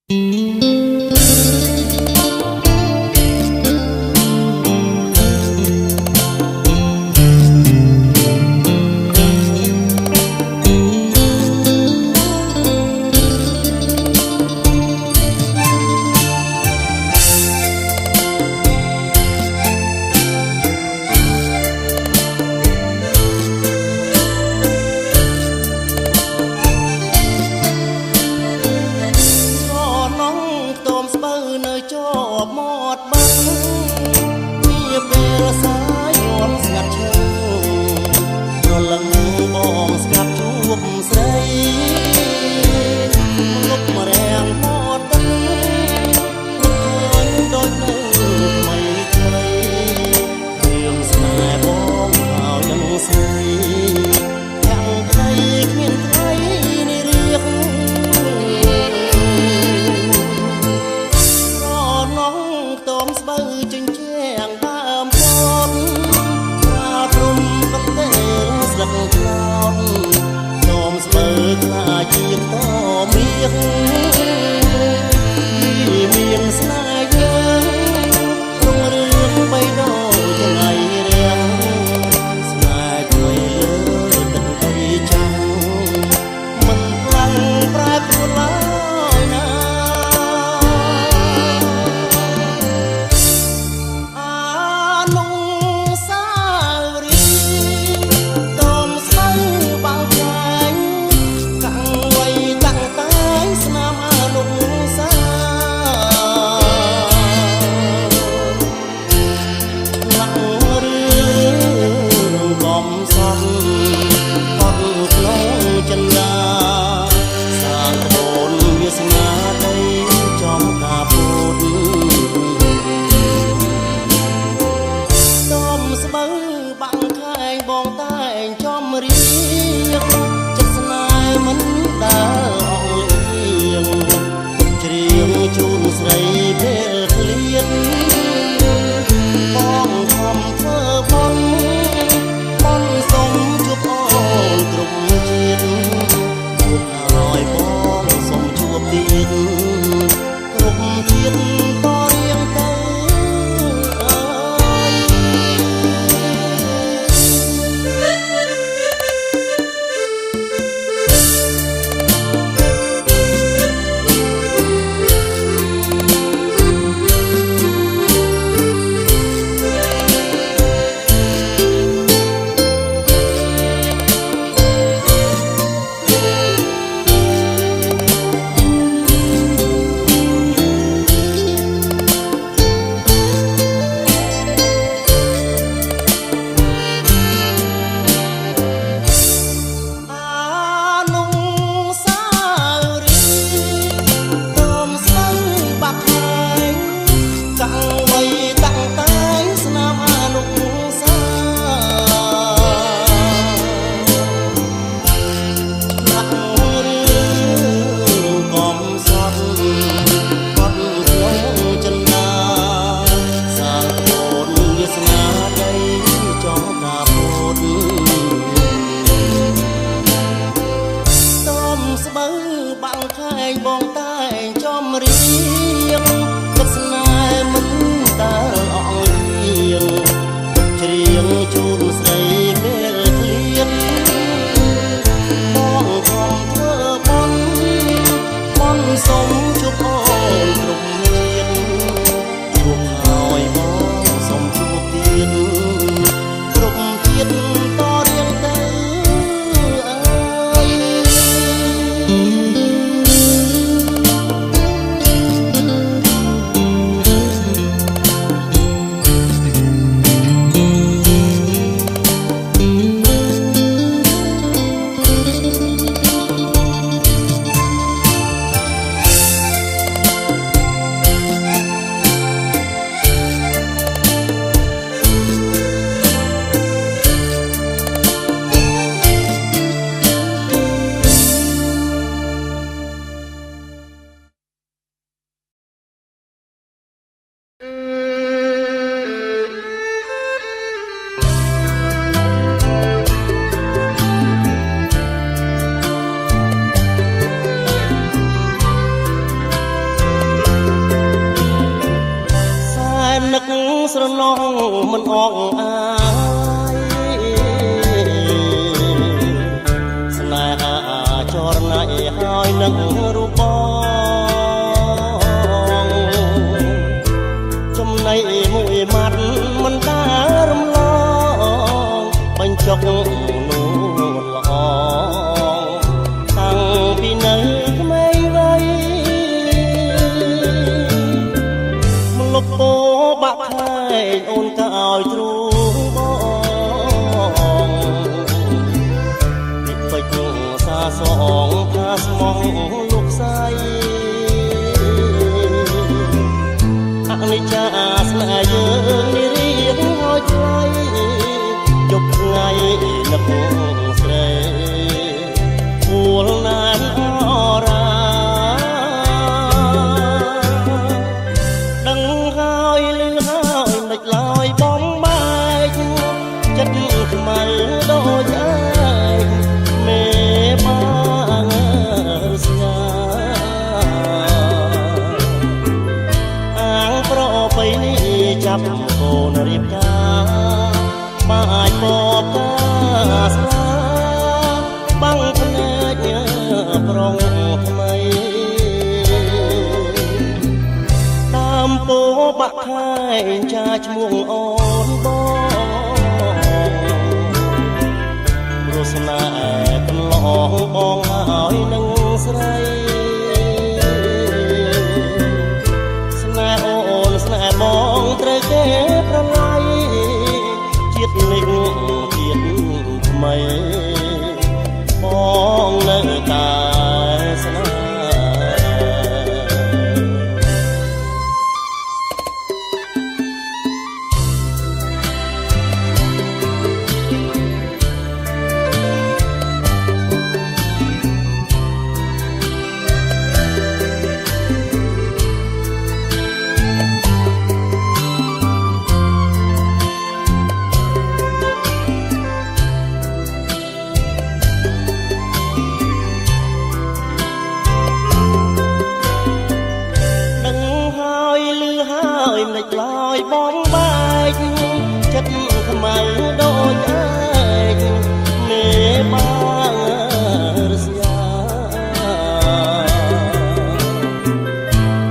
เ ណងមិនអងអាយស្នេហាចរណៃហើយនឹងរូបបងចំណៃមួយម៉ាត់មិនដារំលងបញ្ចុកនួនល្អតាំងពីនៅក្មេងវ័យមកលុបពោបាក់ខែងអូនក៏ឲ្យទ្រូងបងពីពេចសាសងថាស្មងលោកស្រីអនិច្ចាស្នេហ៍យើងនេះរៀងឲ្យថ្លៃយប់ថ្ងៃនឹកស្រីពួលណានអរាដឹងហើយលឺហើយមិនឡើយបំបែកចិត្តខ្មៅដូចឯងមេបាងស្ញាអាងប្របីនេះចាប់កូនរៀបការបាយបបកាស្លាបាំងភ្នែកប្រងថ្មីតាមពោបាក់ខែងចាឈ្មោះអូនបងរសនាកន្លងបងហើយនឹងស្រីស្នេហ៍អូនស្នេហ៍បងត្រូវគេប្រឡ័យជាតិនេះជាតិថ្មីបងនៅតែស្នេហ៍មិនឡើយបងបែកចិត្តខ្មៅដូចឯងមេបារស្យា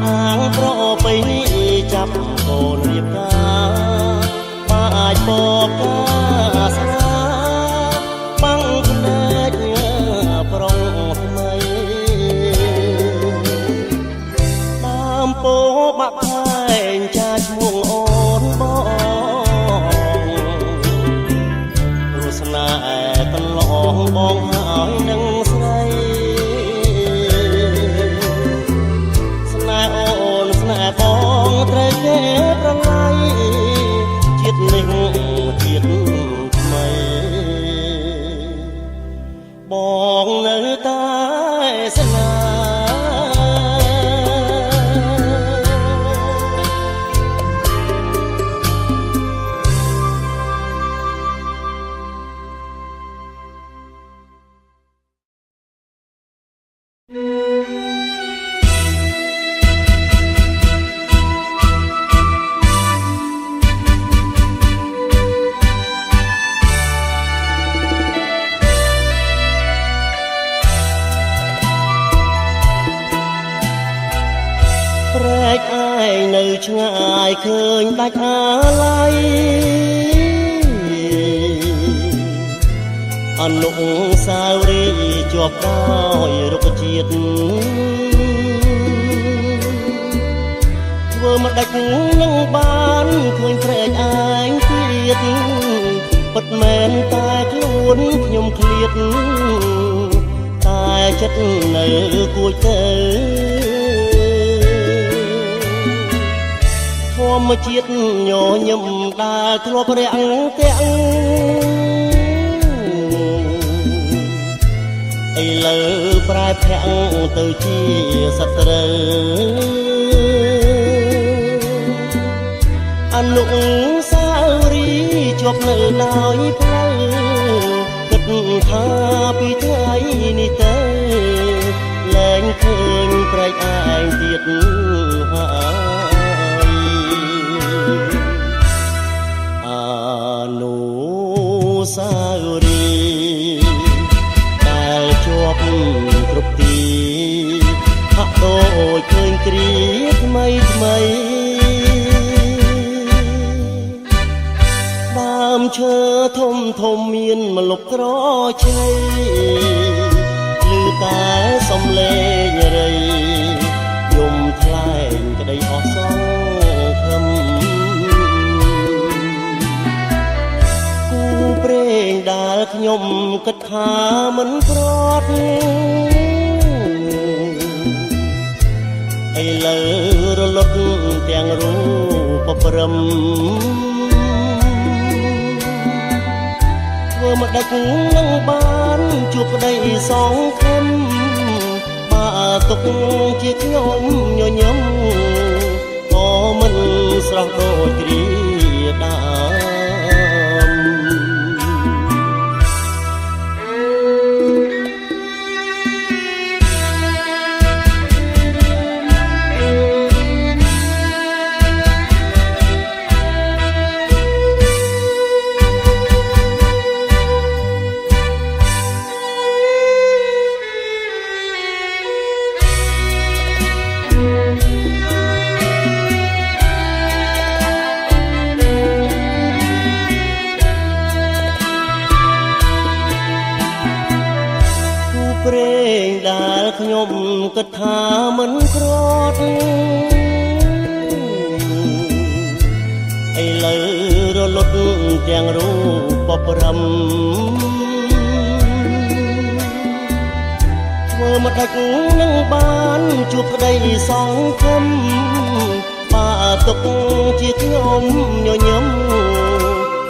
អាងប្របីនេះចាប់កូនរៀបការបាយបបកាស្លាបាំងភ្នែកប្រងថ្មីតាមពោបាក់ខែងចាឈ្មោះអូនបងរសនាកន្លងបងហើយនឹងស្រីស្នេហ៍អូនស្នេហ៍បងត្រូវគេប្រឡ័យជាតិនេះជាតិថ្មីបងនៅតែស្នេហ៍នៅឆ្ងាយឃើញដាច់អាឡ័យអនុស្សាវរីយ៍ជាប់ដោយរុក្ខជាតិធ្វើមកដាច់នឹងបានឃើញព្រែកឯងទៀតពិតមែនតែខ្លួនខ្ញុំឃ្លាតតែចិត្តនៅគួចទៅធម្មជាតិញញឹមដែលធ្លាប់រាំងទាំងឥឡូវប្រែប្រាំងទៅជាសត្រូវអនុស្សាវរីយ៍ជាប់នៅដោយផ្លូវគិតថាពីថ្ងៃនេះទៅលែងឃើញប្រែកឯងទៀតហើយ ដូចឃើញគ្រាថ្មីថ្មីដើមឈើធំធំមានម្លប់ក្រឆៃឮតែសំឡេងរីយំថ្លែងក្តីអស់សង្ឃឹមគូព្រេងដែលខ្ញុំគិតថាមិនប្រត់ឥឡូវរលត់ទាំងរូបព្រំធ្វើមកដាច់នឹងបានជួបក្តីសងខំបើទុកជាខ្ញុំញញឹមក៏មិនស្រស់ដូចគ្រាដើមព្រេងដែលខ្ញុំគិតថាមិនក្រត់ឥឡូវរលត់ទាំងរូបព្រំធ្វើមកដាច់នឹងបានជួបក្តីសងខំបើទុកជាខ្ញុំញញឹម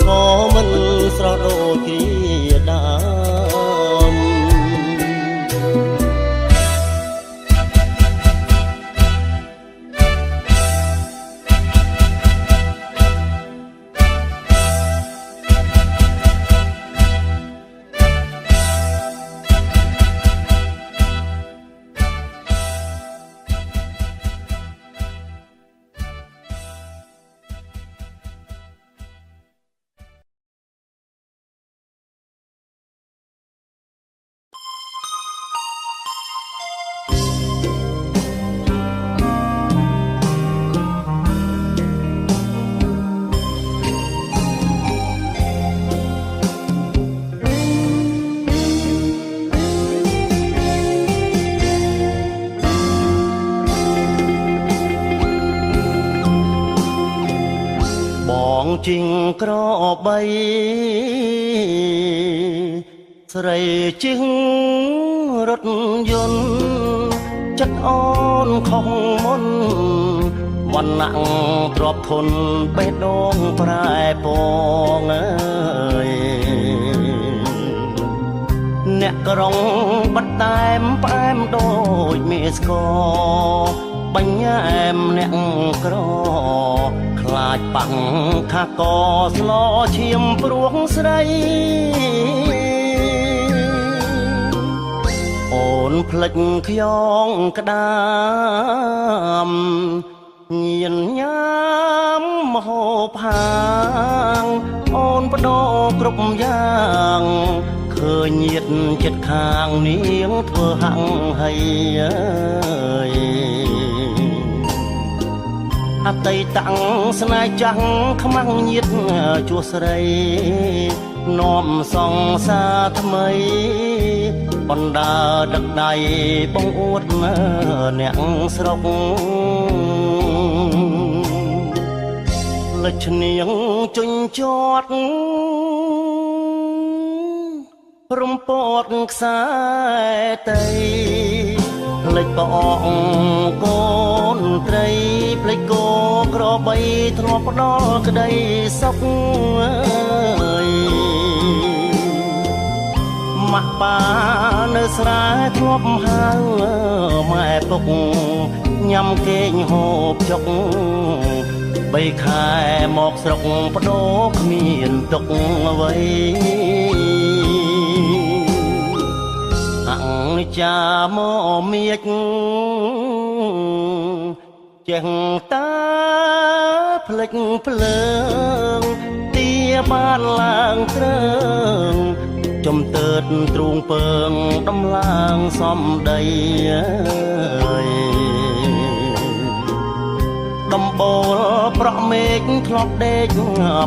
ក៏មិនស្រស់ដូចគ្រាដើមជីងក្របីស្រីជីងរថយន្តចិត្តអូនខំមុនវណ្ណៈទ្របធនបេះដូងប្រែពងអើយអ្នកក្រុងបាត់តែមផ្អែមដូចមេស្គរបញ្ញាអែមអ្នកក្រខ្លាចបាំងថាកស្លោឈាមព្រោះស្រីអូនភ្លេចខ្យងក្ដាមញៀនញ៉ាំមហូបហាងអូនបដោគ្រប់យ៉ាងឃើញញាតចិត្តខាងនាងធ្វើហាំងហើយអតីតស្នេហ៍ចាស់ខ្មាំងញាតជួស្រីនាំសងសាថ្មីបណ្ដើដឹកដៃបងអួតអ្នកស្រុកលិចនាងជញ្ជាត់រំពតខ្សែតីភ្លេចប្អូនកូនត្រីភ្លេចគោក្របីធ្លាប់ផ្ដល់ក្តីសុខម៉ាក់ប៉ានៅស្រែធ្លាប់ហៅម៉ែពុកញ៉ាំគេងហូបចុក3ខែមកស្រុកបដូរគ្មានទុកអ្វីអង្ចាមកមៀកចេះតាភ្លេចភ្លើងទាបានឡើងទ្រើងចំទើតទ្រូងពើងដំឡើងសំដី ប្រក់មេឃធ្លាប់ដេក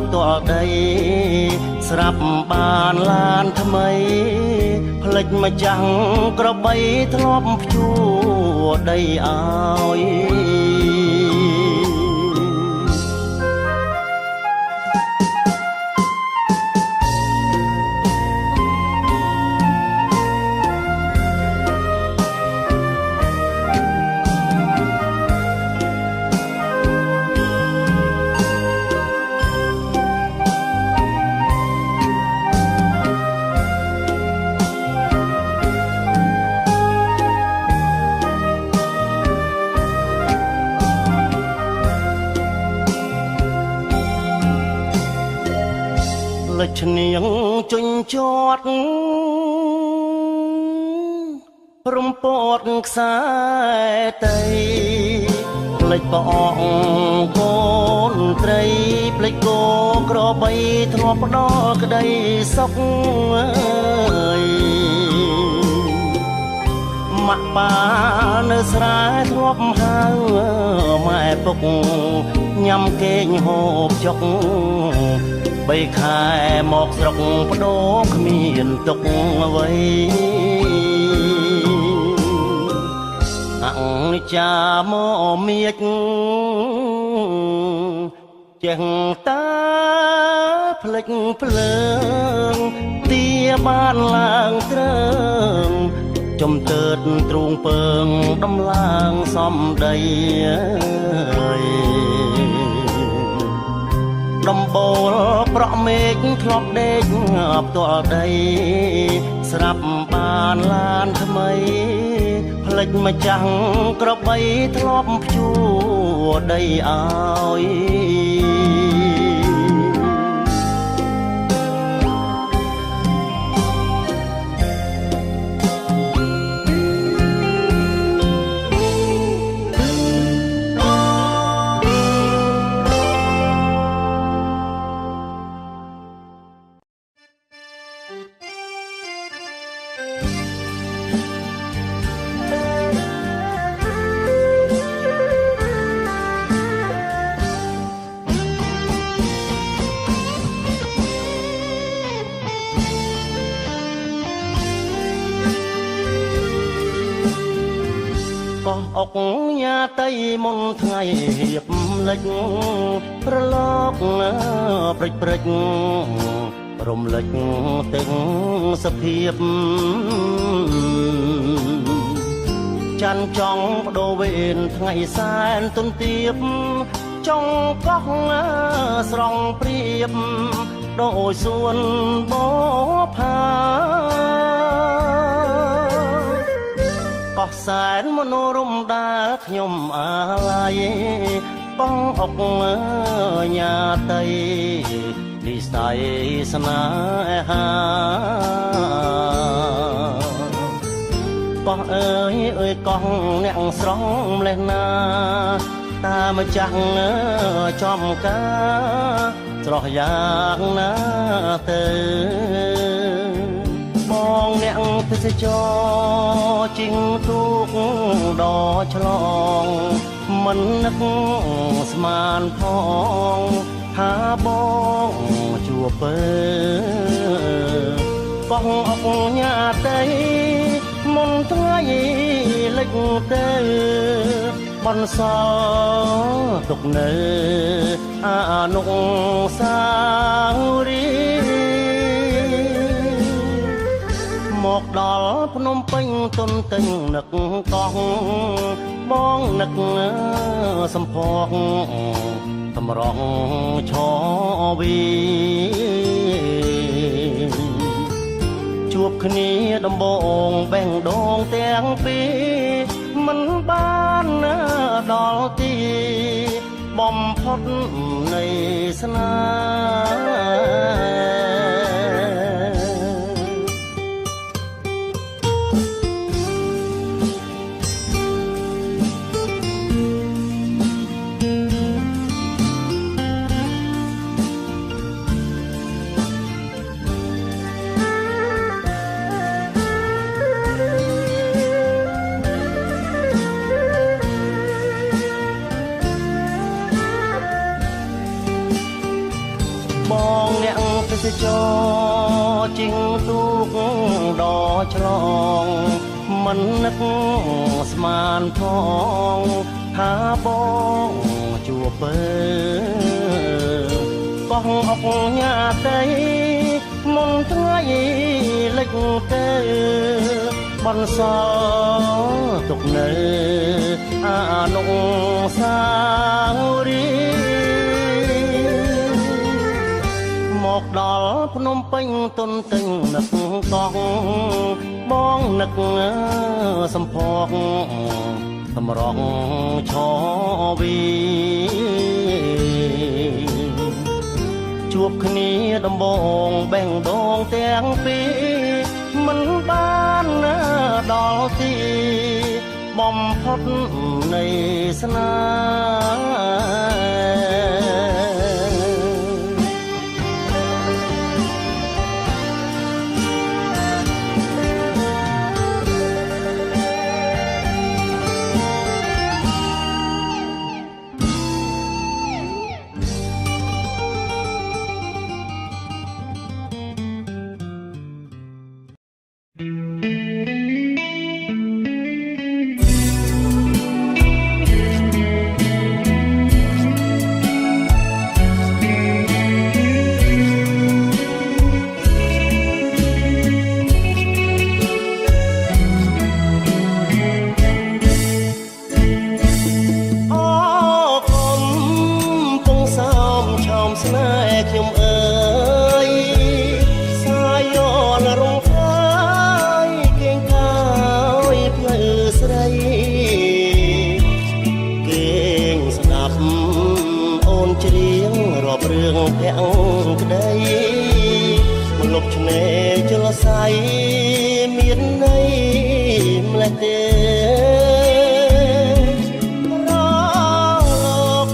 ផ្ទាល់ដីស្រាប់បានឡានថ្មីផ្លេចម្ចាំងក្របីធ្លាប់ភ្ជួរដីឲ្យលិចឈ្នៀងជញ្ជាត់រំពត់ខ្សែតីផ្លេចប្អកកូនត្រីផ្លេចគោក្របីធ្លាប់ផ្ដល់ក្ដីសុខម៉ាក់ប៉ានៅស្រែធ្លាប់ហៅម៉ែពុកញ៉ាំគេងហូបចុក3ខែមកស្រុកបដូរគ្មានទុកអ្វីអង្ចាមកមៀចចេះតាផ្លេចភ្លើងទាបានឡើងត្រឹងចំទើតទ្រូងពើងដំឡើងសំដីដំបូលប្រក់មេឃធ្លាប់ដេកផ្ទាល់ដីស្រាប់បានឡានថ្មីផ្លេចម្ចាំងក្របីធ្លាប់ភ្ជួរដីឲ្យអុកញ៉ាតីមុនថ្ងៃហៀបលិចប្រឡកព្រិចរំលេចទាំងសភាពច័ន្ទចង់បដូរវេនថ្ងៃសែនទុនទៀបចង់កោះស្រង់ព្រៀបដោយសួនបផាកោះសែនមនោរម្យដែលខ្ញុំអាឡ័យបងអុកញ៉ាតីនិស័យស្នេហាកោះអើយកោះអ្នកស្រងម្លេះណាតាមចាស់ចំការស្រស់យ៉ាងណាទៅបងអ្នកទេសចរជីងទូកដល់ឆ្លងមិននឹកស្មានផងថាបងជួបពើបងអុកញ៉ាតីមុនថ្ងៃលិចទៅបនសល់ទុកនៅអនុស្សាវរីយ៍មកដល់ភ្នំពេញទុនទិញនឹកកោះបងនឹកសំភកតម្រង់ឆវីជួបគ្នាដំបងបេះដូងទាំងពីរមិនបានដល់ទីបំផុតនៃស្នេហ៍ ជាចជីងទូកដឆ្លងមិននឹកស្មានផងថាបងជួបពើកោះអុកញ៉ាតីមុនថ្ងៃលិចទៅបនសល់ទុកនៅអនុស្សាវរីយ៍មកដល់ភ្នំពេញទុនទិញនឹកកោះបងនឹកសំភកសម្រងឆវីជួបគ្នាដំបងបេះដូងទាំងពីរមិនបានដល់ទីបំផុតនៃស្នេមានន័យម្លេះទេរលោក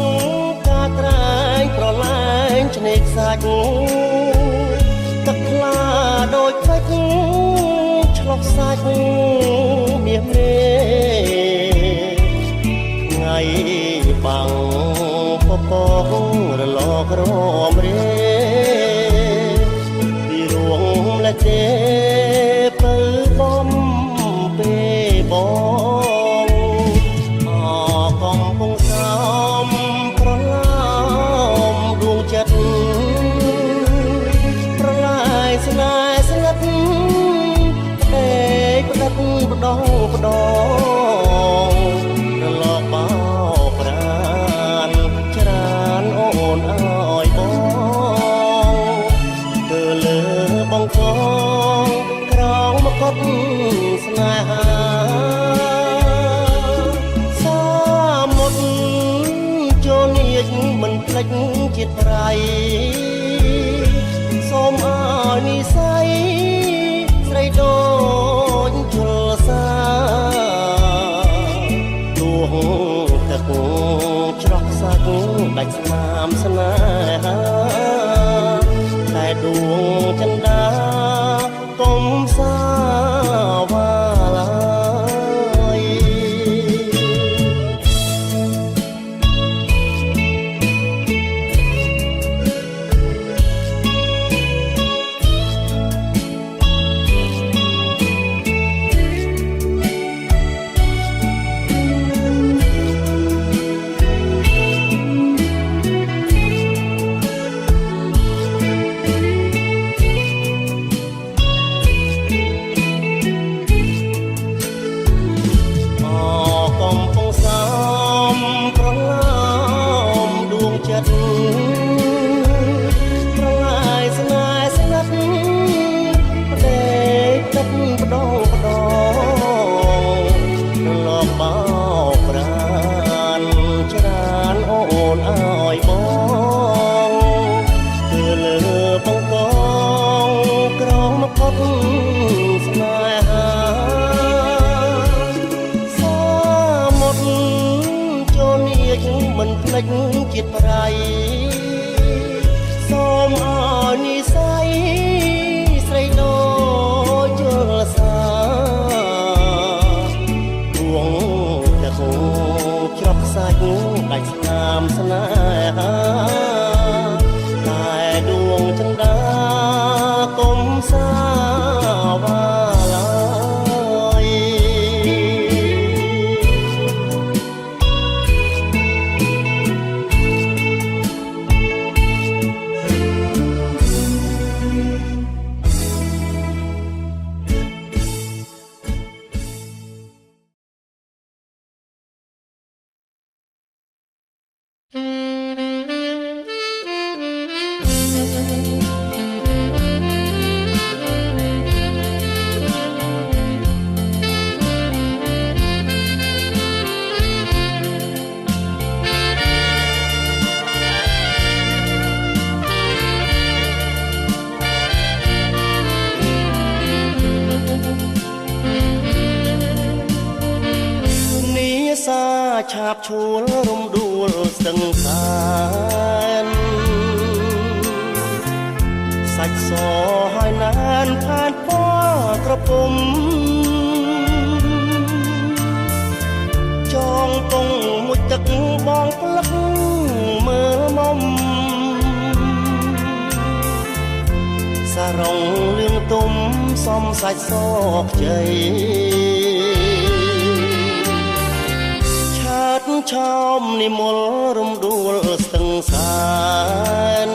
ការត្រាញប្រឡាញឆ្នេរខ្សាច់ទឹកថ្លាដូចពេជ្រឆ្លុះសាច់មាសមេថ្ងៃបាំងពពករលករមរេពីរួងម្លេះទេបើបំពេបងកំពុងសំប្រឡំដួងចិត្តប្រឡាយស្នេហ៍ស្និទ្ធតែផ្ដិតផ្ដងផ្ដងរលកបោប្រានច្រានអូនអើយបងទៅលើបងកងក្រងមកកត់ស្នេហាសាមុតចូលនាចមិនភ្លេចជាតិប្រៃសូមឲ្យនិស័យស្រីដូចជលសាដួងទឹកច្រោះសាច់ដាច់ស្នាមស្នេហាតែដួងចិន្តាកុំសាវ៉ាឡើយប្រឡាយស្នេហ៍ស្និទ្ធផ្ដេកទឹកផ្ដងផ្ដងលំបោប្រានច្រានអូនអើយបងគឺលើបងកងក្រងមកកត់ស្នេហាសាមុតចូលនាចមិនភ្លេចជាតិប្រៃសូមឲ្យនិស័យស្រីដូចជលសាដួងទឹកច្រោះសាច់ដាច់ស្នាមស្នេហាតែដួងចន្តា ឆាបឈួលរំដួលស្ទឹងសានសាច់សហើយណានផានពណ៌ក្រពុំចងពងមួយទឹកបងផ្លឹកមើលមុំសារងលឿងទុំសំសាច់សខ្ចីឆោមនិមលរំដួលស្ទឹងសាន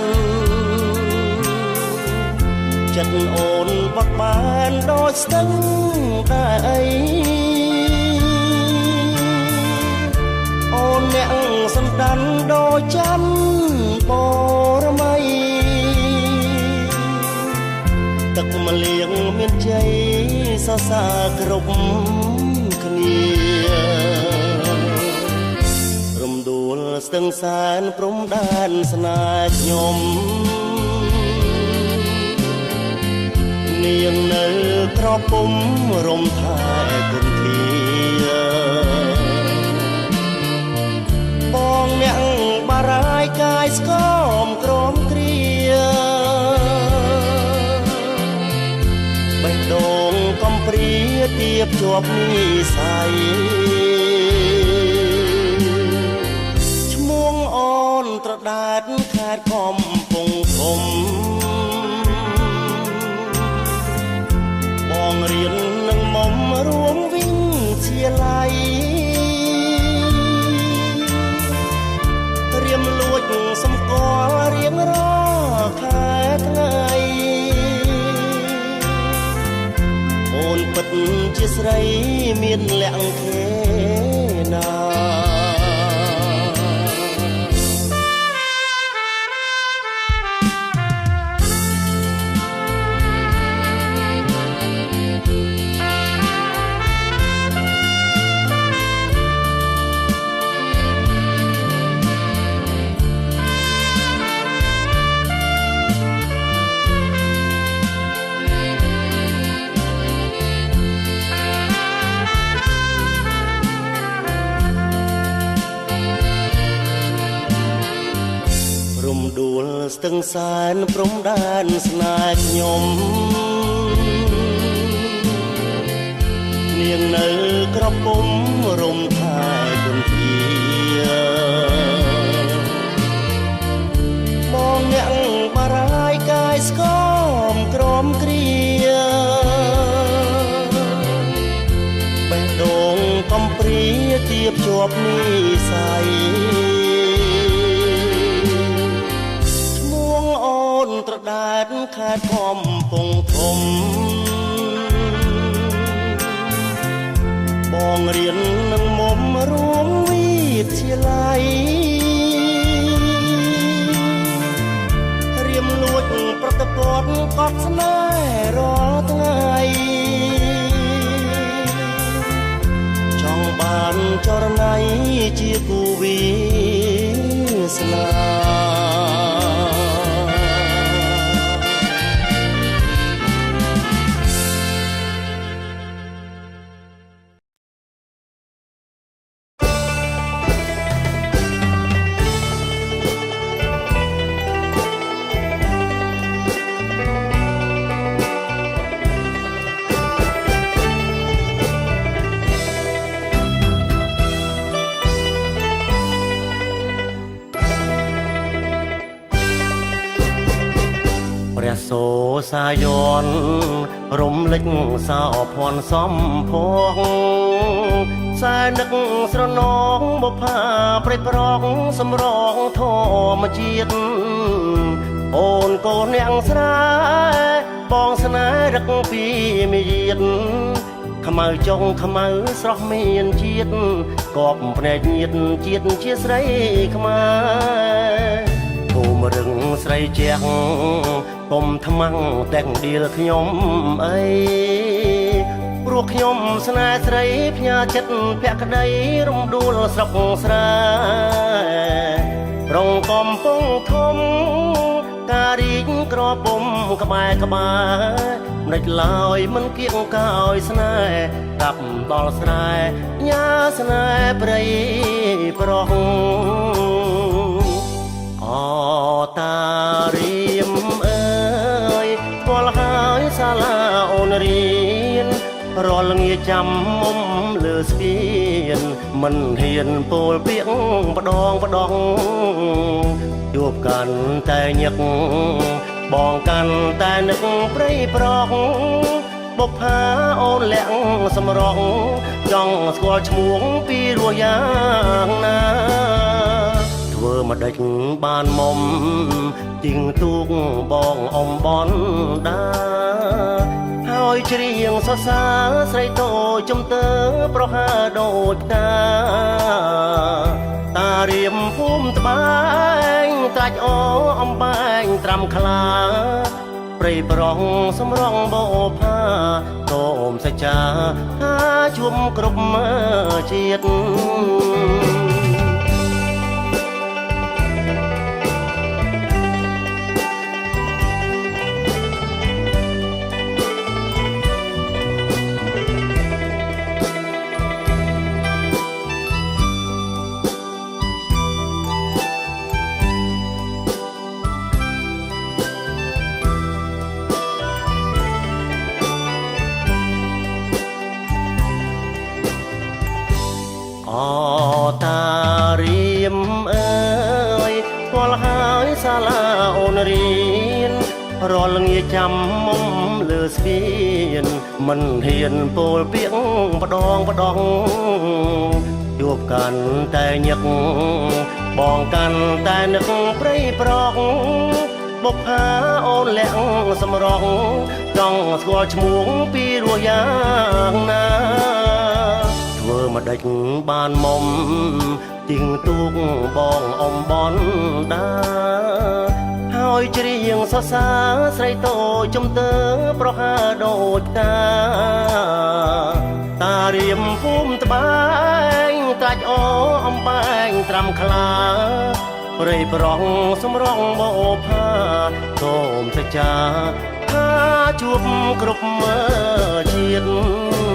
ចិត្តអូនបាក់បានដូចស្ទឹងដីអូនអ្នកសំដានដូចច័ន្ទបរមីទឹកម្លៀងមានជ័យសរសើរគ្រប់គ្នាស្ទឹងសានព្រំដែនស្នេហ៍ខ្ញុំនាងនៅក្រពុំរំថែគុនធាបងអ្នកបារាយកាយស្គមក្រមគ្រាបេះដូងកំព្រាទៀបជាប់និស័យត្រដាតខេត្តកំពង់ធំបងរៀននឹងមុំរួមវិញជាឡៃរៀមលួចសម្គាល់រៀងរាល់ខែថ្ងៃអូនពិតជាស្រីមានលក្ខខេណាស្ទឹងសានព្រំដែនស្នេហ៍ខ្ញុំនាងនៅក្រពុំរំថែគុនធាបងអ្នកបារាយកាយស្គមក្រមគ្រាបេះដូងកំព្រាទៀបជាប់និស័យត្រដាតខេត្តកំពង់ធំបងរៀននឹងមុំរួមវិទ្យាល័យរៀមលួចប្រតិបត្តិកត់ស្នេហ៍រាល់ថ្ងៃចង់បានចរណៃជាគូវាសនាព្រះសូសាយនរំលេចសោភ័ណ្ឌសំភងសែនឹកស្រណងបុប្ផាព្រៃប្រងសម្រងធម្មជាតិអូនកូនអ្នកស្រែបងស្នេហ៍រឹកពីមាយាទខ្មៅចុងខ្មៅស្រស់មានជាតិគប់ភ្នែកញាតជាតិជាស្រីខ្មែរភូ មរឹងស្រីជាងកុំថ្មាំងតែងដៀលខ្ញុំអីព្រោះខ្ញុំស្នេហ៍ស្រីផ្ញើចិត្តភក្តីរំដួលស្រុកស្រែរងកំពុងធំការរីកក្រពុំក្បែរក្បែរមិនដេចឡើយមិនគៀងកោយស្នេហ៍ដាប់ដល់ស្រែញ៉ាស្នេហ៍ព្រៃប្រុសអតារៀមអើយស្គាល់ហើយសាលាអូនរៀនរាល់ល្ងាចចាំមុំលើស្ពានមិនហ៊ានពោលពាក្យម្ដងជួបកាន់តែញឹកបងកាន់តែនឹកព្រៃប្រុសបុប្ផាអូនលាក់សម្រងចង់ស្គាល់ឈ្មោះពីរសយ៉ាងណាធ្វើមកដេចបានមុំជីងទូកបងអំបនដាហើយច្រៀងសរសើរស្រីតូចចំទើប្រហើដូចផ្កាតារៀមភូមិត្បែងត្រាច់អូអំបែងត្រាំខ្លាព្រៃប្រុសសំរងបោផាតោមសច្ចាថាជួមគ្រប់ជាតិតារៀមអើយស្គាល់ហើយសាលាអូនរៀនរាល់ល្ងាចចាំមុំលើស្ពានមិនហ៊ានពោលពាក្យម្ដងជួបកាន់តែញឹកបងកាន់តែនឹកព្រៃប្រុសបុប្ផាអូនលាក់សម្រងចង់ស្គាល់ឈ្មោះពីរសយ៉ាងណាធ្វើមកដេចបានមុំជីងទូកបងអំបនដាហើយច្រៀងសរសើរស្រីតូចចំទើប្រហើដូចផ្កាតារៀមភូមិត្បែងត្រាច់អូអំបែងត្រាំខ្លាព្រៃប្រុសសំរងបោផាតោមសច្ចាថាជួបគ្រប់ជាតិ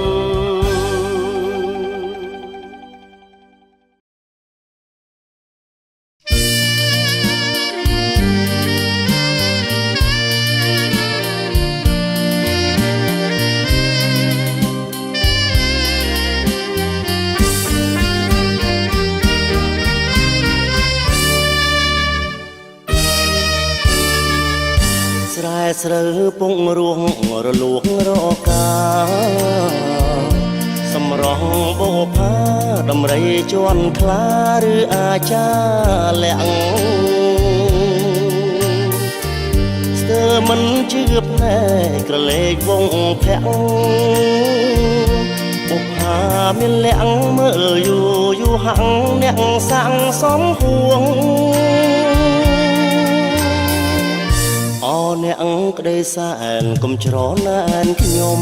ស្រូវពងរួងរលួងរកាសម្រងបោផាដំរីជន់ខ្លាឬអាចាលាក់ស្ទើមិនជឿភ្នែកក្រឡេកវងភ័ក្របុប្ផាមានលាក់មើលយូហាំងអ្នកសាំងសំហួងអអ្នកក្តីសែនកុំច្រណែនខ្ញុំ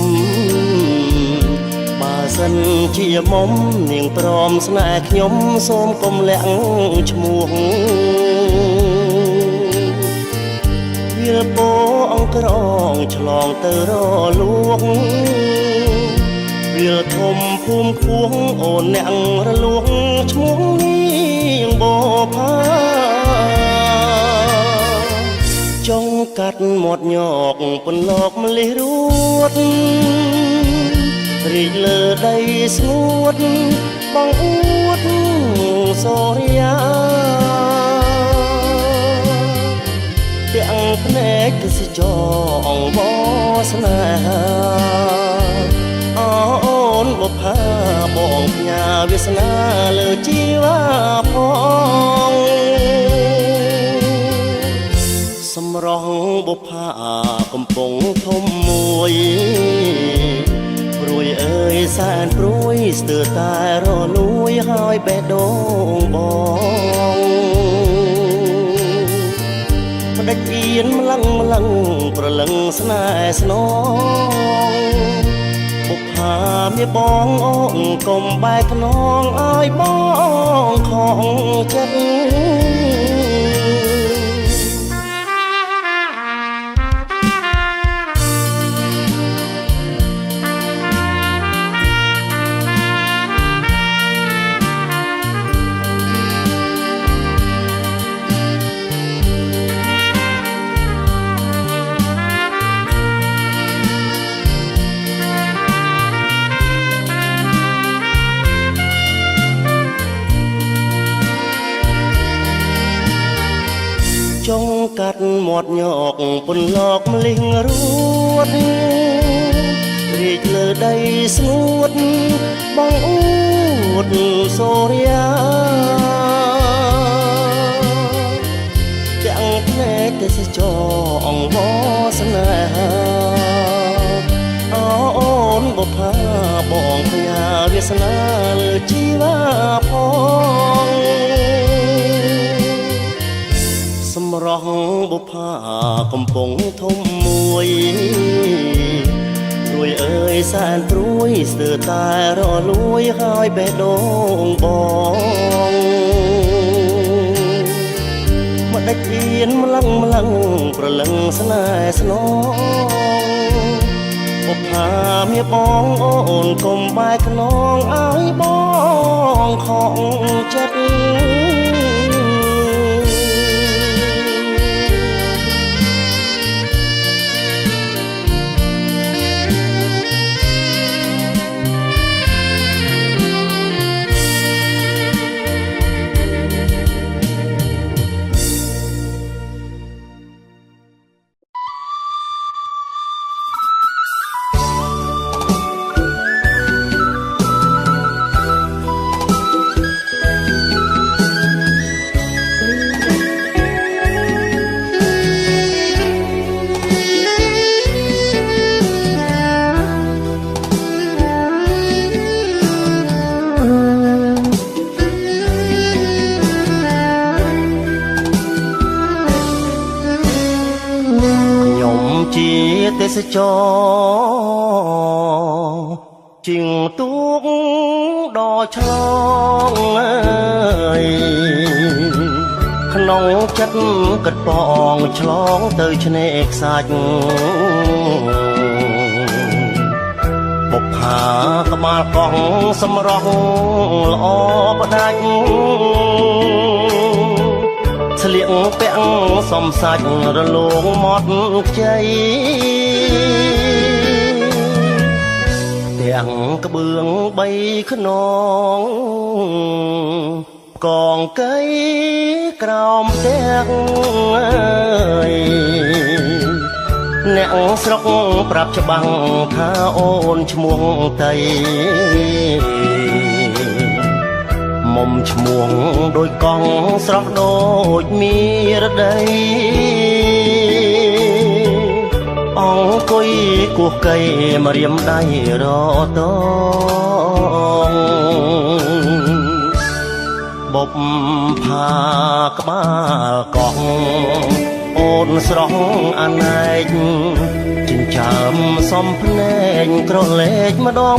បើសិនជាមុំនាងព្រមស្នេហ៍ខ្ញុំសូមកុំលាក់ឈ្មោះវាលពោអង្ក្រងឆ្លងទៅរលួងវាលធំភូមិខ្ពស់អូនអ្នករលួងឈ្មោះនាងបោផាចង់កាត់មាត់ញកពន្លកម្លេះរួតរីកលើដីស្ងួតបងអួតសូរិយាទាំងភ្នែកទេសចរអង្វរស្នេហាអូនបុប្ផាបងផ្ញើវាសនាលើជីវ៉ាផងសម្រងបុប្ផាកំពុងធំមួយព្រួយអើយសែនព្រួយស្ទើរតែរលួយហើយបេះដូងបង នម្លឹងប្រលឹងស្នេហ៍ស្នងបុប្ផាមាបងអូនកុំបែកខ្នងឲ្យបងខំចិត្តចុងកាត់មាត់ញកពន្លកម្លិះរួតរីកលើដីស្ងួតបងអួតសូរិយាទាំងភ្នែកទេសចរអង្វរស្នេហាអូនបុប្ផាបងផ្ញើវាសនាលើជីវាផងសម្រស់បុប្ផាកំពុងធំមួយព្រួយអើយសែនព្រួយស្ទើរតែរលួយហើយបេះដូងបងមកដាច់អៀនម្លឹងប្រលឹងស្នេហ៍ស្នងបុប្ផាមាបងអូនកុំបែកខ្នងឲ្យបងខំចិត្តទេសចរជាងទូកដ៏ឆ្លងក្នុងចិត្តគិតបងឆ្លងទៅឆ្នេរខ្សាច់បុប្ផាក្បាលកោះសម្រស់ល្អផ្ដាច់ស្លៀកពាក់សំសាច់រលោងមាត់ខ្ចីទាំងក្បឿងបីខ្នងកងកៃក្រោមផ្ទះអ្នកស្រុកប្រាប់ច្បាំងថាអូនឈ្មោះតៃមុំឈ្មោះដូចកង់ស្រស់ដូចមានរដីអង្គុយគោះកៃមករៀមដៃរតងបុប្ផាក្បាលកោះអូនស្រស់អណែកចិញ្ចើមសំភ្នែកក្រឡេកម្ដង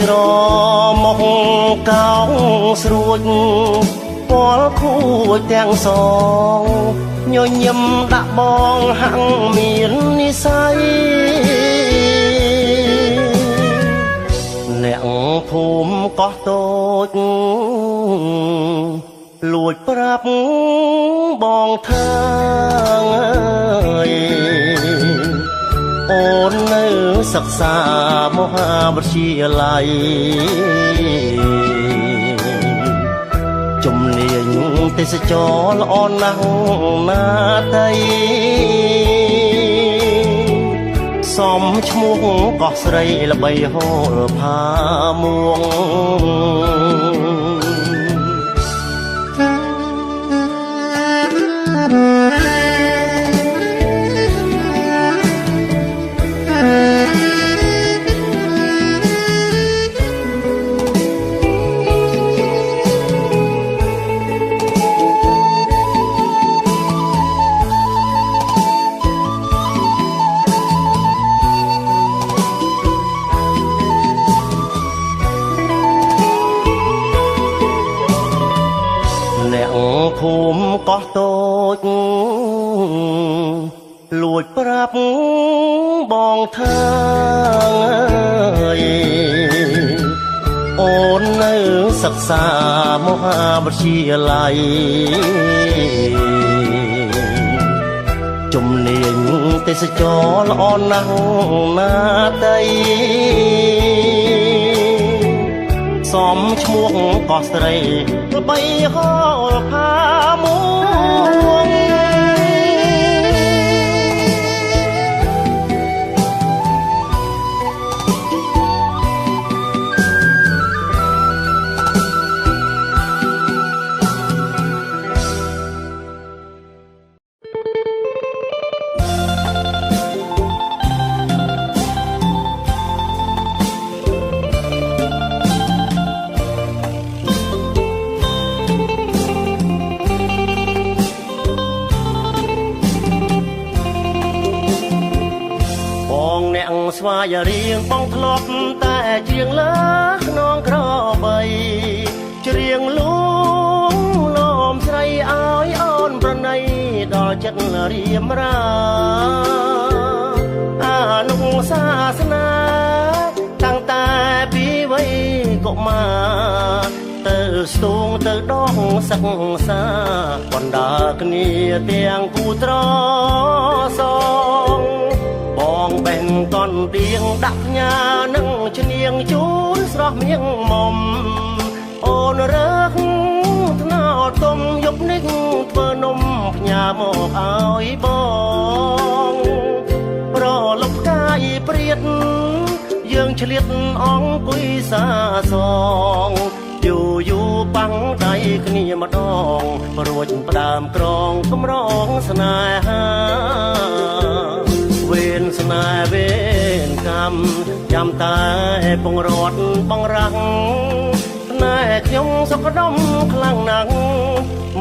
ច្រមកកោងស្រួចពលខួចទាំងសងញញឹមដាក់បងហាំងមាននិស័យអ្នកភូមិកោះតូចលួចប្រាប់បងថាអូននៅសិក្សាមហាវិទ្យាល័យជំនាញទេសចរល្អណាស់ណាតៃសមឈ្មោះកោះស្រីល្បីហូរផាមួង កោះតូចលួចប្រាប់បងថាអូននៅសិក្សាមហាវិទ្យាល័យជំនាញទេសចរល្អណាស់ណាតីសំឈ្មោះកោះស្រីល្បីហោលផាមួងស្វាយរៀងបងធ្លាប់តែជាងលើខ្នងក្របីច្រៀងលួងលំស្រីឲ្យអូនប្រណីដល់ចិត្តរៀមរាអានុសាសនាតាំងតែពីវ័យកុមារទៅស្ទូងទៅដងសិក្សាបណ្ដាគ្នាទាំងគូត្រសងបងបេះតនទៀងដាក់ផ្ញើនឹងឈ្នៀងជូនស្រស់មៀងមុំអូនរើសថ្នោតទុំយប់នេះធ្វើនំផ្ញើមកឲ្យបងប្រលប់កាយព្រាតយើងឆ្លៀតអង្គុយសាសងយូយូបាំងដៃគ្នាម្ដងរួចផ្ដើមក្រងកំរងស្នេហាវេនស្នេហ៍វេនកម្មចាំតែពងរត់បងរាំងណែខ្ញុំសុខដុមខ្លាំងណាស់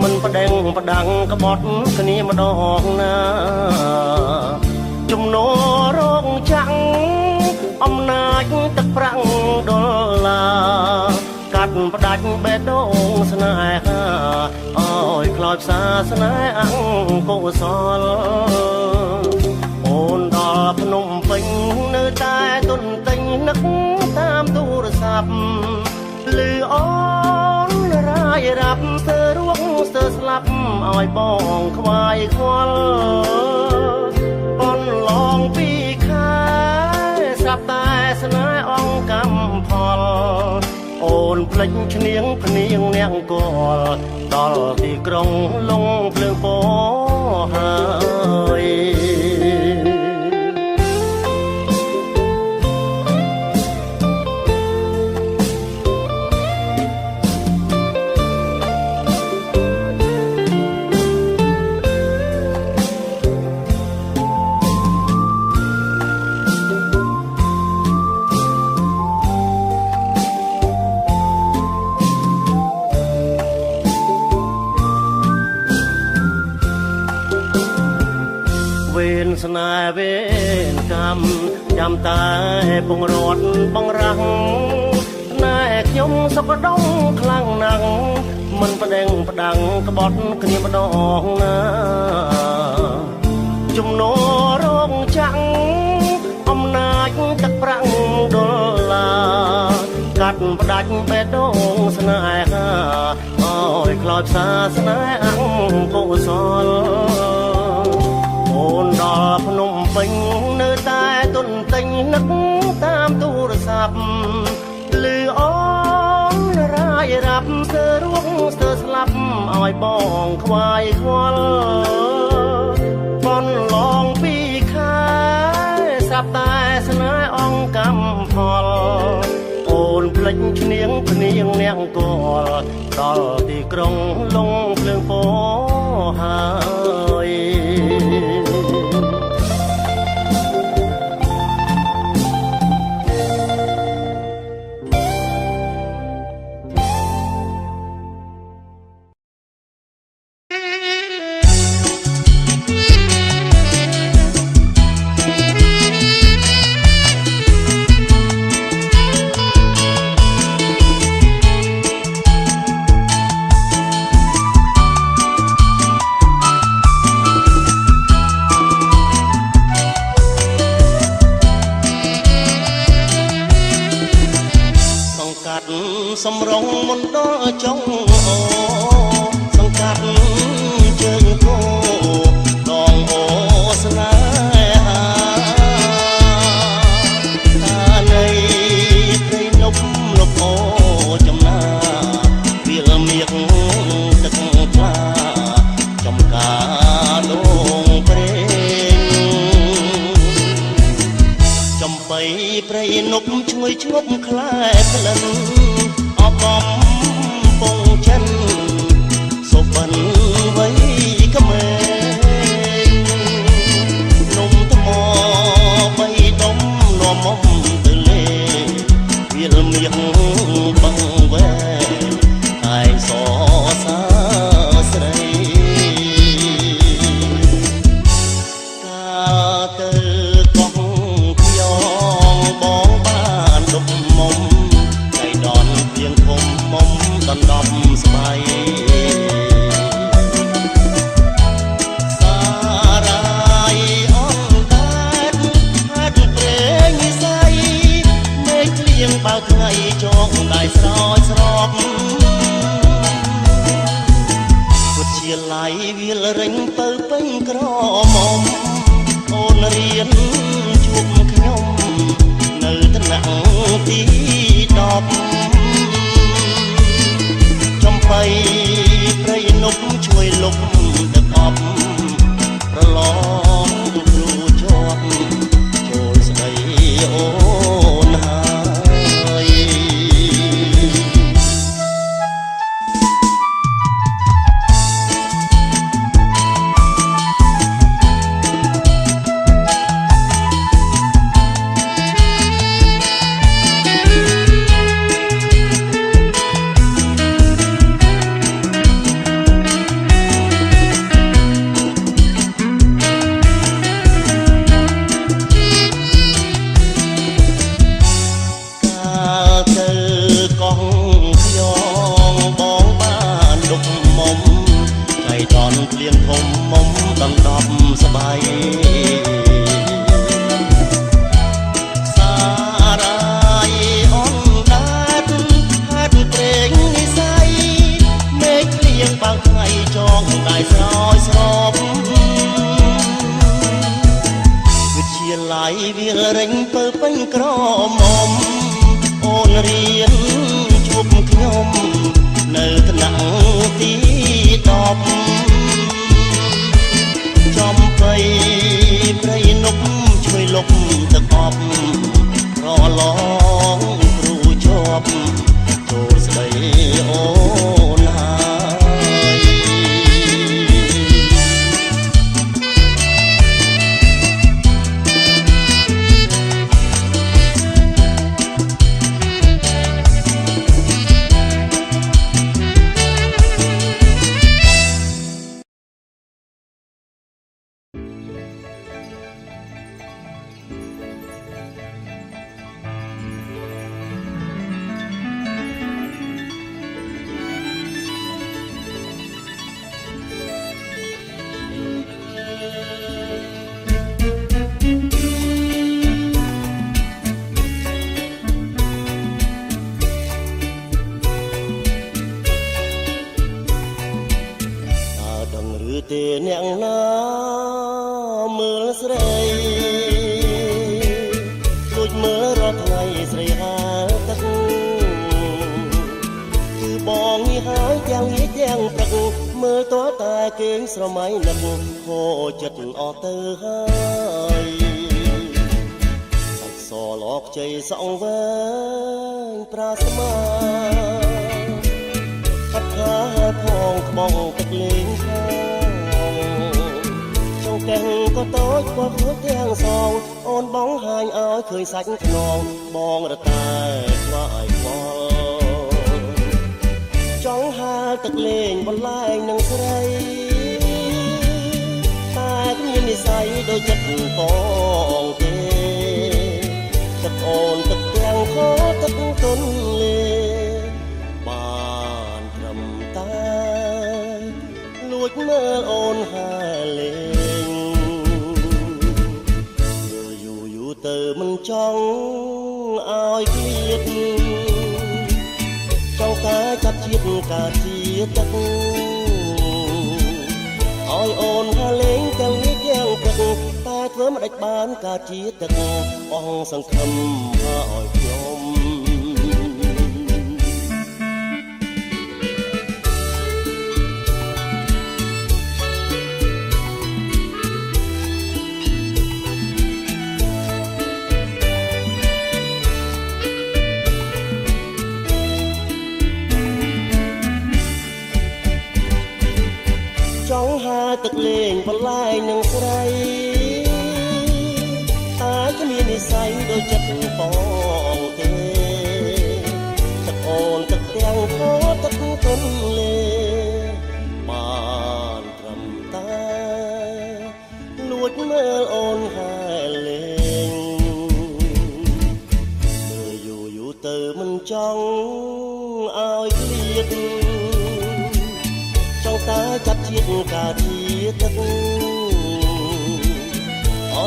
មិនប្តេងប្តាំងក្បត់គ្នាម្ដងណាជំនោរងចាំងអំណាចទឹកប្រាំងដុល្លារកាត់ផ្ដាច់បេះដូងស្នេហាឲ្យខ្លោចផ្សាស្នេហ៍អង្គុសលអូនដល់ភ្នំពេញនៅតែទុនទិញនឹកតាមទូរស័ព្ទលឺអូនរាយរាប់ស្ទើររួងស្ទើរស្លាប់ឲ្យបងខ្វាយខ្វល់អូនឡងពីខែស្រាប់តែស្នេហ៍អង្គកម្មផលអូនភ្លេចឈ្នៀងភ្នៀងនាងកលដល់ទីក្រុងលងភ្លើងពោហើយស្នេហ៍វេនកម្មចាំតែពងរត់បងរាំងណែខ្ញុំសុខដុមខ្លាំងណាស់មិនប្តេងប្តាំងក្បត់គ្នាម្ដងណាជំនោរងចាំងអំណាចទឹកប្រាំងដុល្លារកាត់ផ្ដាច់បេះដូងស្នេហាឲ្យខ្លោចផ្សាស្នេហ៍អង្គុសលអូនដល់ភ្នំពេញនៅតែទុនទិញនឹកតាមទូរស័ព្ទលឺអូនរាយរាប់ស្ទើររួងស្ទើរស្លាប់ឲ្យបងខ្វាយខ្វល់បនឡងពីខែស្រាប់តែស្នេហ៍អង្គកម្មផលអូនភ្លេចឈ្នៀងភ្នៀងនាងកលដល់ទីក្រុងលងភ្លើងពោហើយ សំរងមុនដល់ចុងអូសង្កាត់ជើងគោដងអូស្នេហាថានៃព្រៃនប់លប់អូចំណាវាលមៀកទឹកថ្លាចំការដងព្រេងចំបៃព្រៃនប់ឈ្ងុយឈ្ងប់ខ្លែក្លិនអបអំពងចិនសុបិនវ័យក្មេងនំថ្មបីដុំលំមុំទៅលេវាលមៀងបងវែឯងសសាស្រីកាទៅកោះខ្យងបងបានដុំមុំដៃដនទៀងធំមុំដណ្ដប់ស្បៃសារាយអនដែតហាត់ព្រេងនិស័យមេឃក្លៀងបើថ្ងៃចងដៃស្រោចស្រពពុតជាឡៃវាលរិញទៅពេញក្រមុំអូនរៀនជួបខ្ញុំនៅថ្នាក់ទី10ចំបៃព្រៃនប់ជួយលុបទឹកអប់ប្រឡងគ្រូជាប់ចូលស្ដីអូនហើយភ្លៀងធំមុំដណ្ដប់ស្បៃសារាយអនដែតហាត់ព្រេងនិស័យមេឃក្លៀងបើថ្ងៃចងដៃស្រោចស្រពវិទ្យាល័យវាលរិញទៅពេញក្រមុំអូនរៀនជួបខ្ញុំនៅថ្នាក់ទី10ចំបៃព្រៃនប់ជួយលុបទឹកអប់ប្រឡងគ្រូជាប់ចូលស្ដីអូនហើយទេអ្នកណាមើលស្រីដូចមើលរាល់ថ្ងៃស្រីហាទឹកគឺបងនេះហើយទាំងនេះទាំងព្រឹកមើលតើតែគេងស្រមៃនឹកហូរចិត្តអស់ទៅហើយសាច់សលកជ័យសងវែងប្រាស្មាអត់ថាផងក្បងទឹកលេងខាទាំងក៏តូចក៏ព្រោះទាំងសងអូនបងហាញឲ្យឃើញសាច់ខ្នងបងរតែខ្វាយខ្វល់ចង់ហាលទឹកលេងបន្លែងនឹងស្រីតែគ្មាននិស័យដូចចិត្តបងទេទឹកអូនទឹកទាំងខោទឹកទុនលេបានត្រឹមតែលួចមើលអូនហាលេទៅមិនចង់ឲ្យឃ្លាត ជាតិកើតជាទឹកឲ្យអូនហាលេងទាំងនេះទាំងទឹកតែធ្វើមិនដេចបានកើតជាទឹកអស់សង្ឃឹមឲ្យខ្ញុំចង់ហើទឹកលេងបន្លែងនឹងស្រីតែគ្មាននិស្ស័យដូចចិត្តបងទេទឹកអូនទឹកទាំងខោទឹកទុនលេបានត្រឹមតែលួចមើលអូនហើលេងមើលយូរយូរទៅមិនចង់ឲ្យឃ្លាតចង់តែចាប់ជាតិកើតជាទឹកឲ្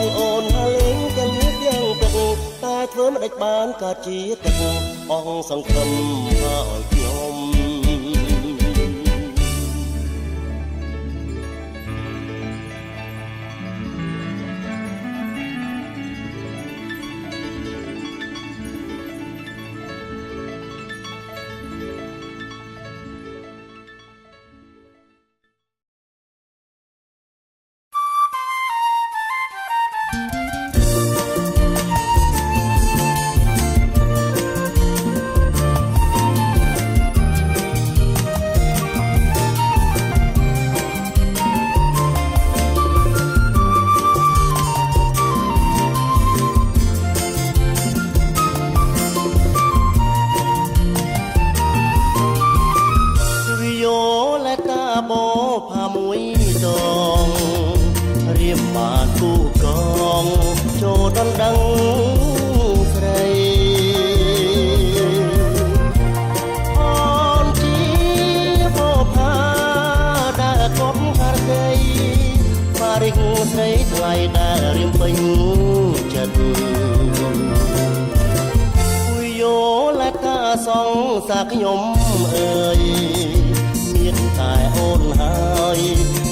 យអូនហើលេងទាំងនេះទាំងទឹកតែធ្វើមិនដេចបានកើតជាទឹកអស់សង្ឃឹមឲ្យខ្ញុំសាខ្ញុំអើយមានតែអូនហើយ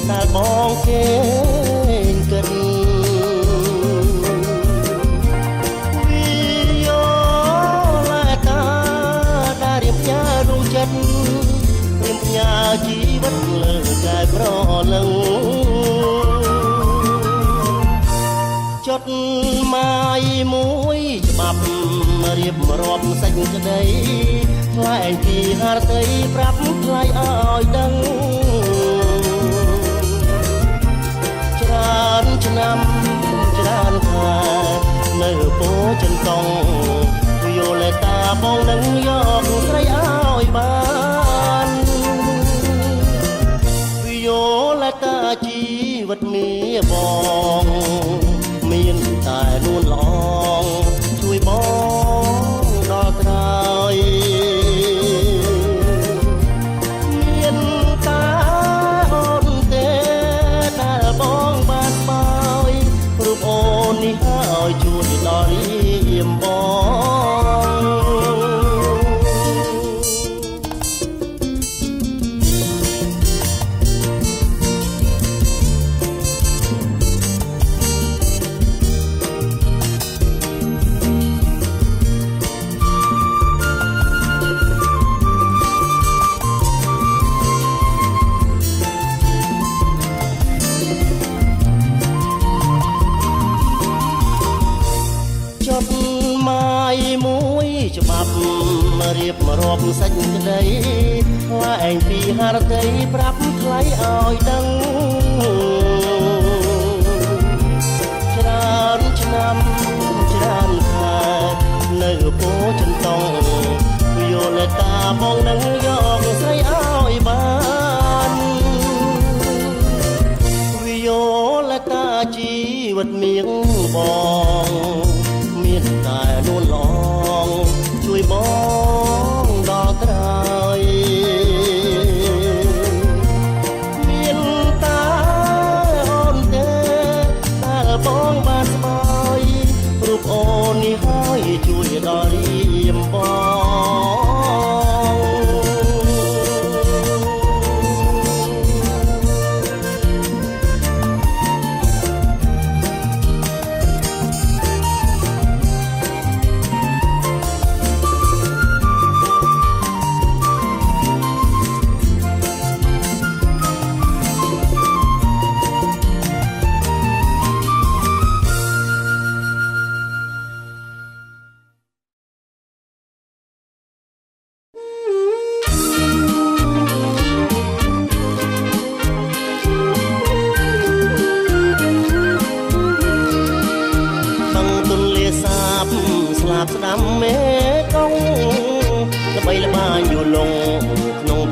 តែបងគេគិតវិយោឡាតាដែលរៀបញារួមចិត្តរៀបញាជីវិតលើកាយប្រលឹងចុតម៉ាយមួយច្បាប់រៀបរាប់សេចក្តីថ្លែងពីហារតីប្រាប់ថ្លៃឲ្យដឹងច្រើនឆ្នាំច្រើនខែនៅពោចិនតុងយល់តាបងនឹងយកស្រីឲ្យបានយល់តាជីវិតមាបងមានតែនួនល្អជួយបងដល់ត្រើយមានតាអូនទេដែលបងបានបយរូបអូននេះហើយជួយដល់រៀមបងច្បាប់រៀបរាប់សេចក្តីថ្លែងពីហារតីប្រាប់ថ្លៃឲ្យដឹងច្រើនឆ្នាំច្រើនខែនៅពោចិនតុងយល់តាបងនឹងយកស្រីឲ្យបានយល់តាជីវិតមៀងបងមានតែនួនល្អជួយបងដល់ត្រើយមានតាអូនទេដែលបងបានស្បើយរូបអូននេះហើយជួយដល់រៀមបង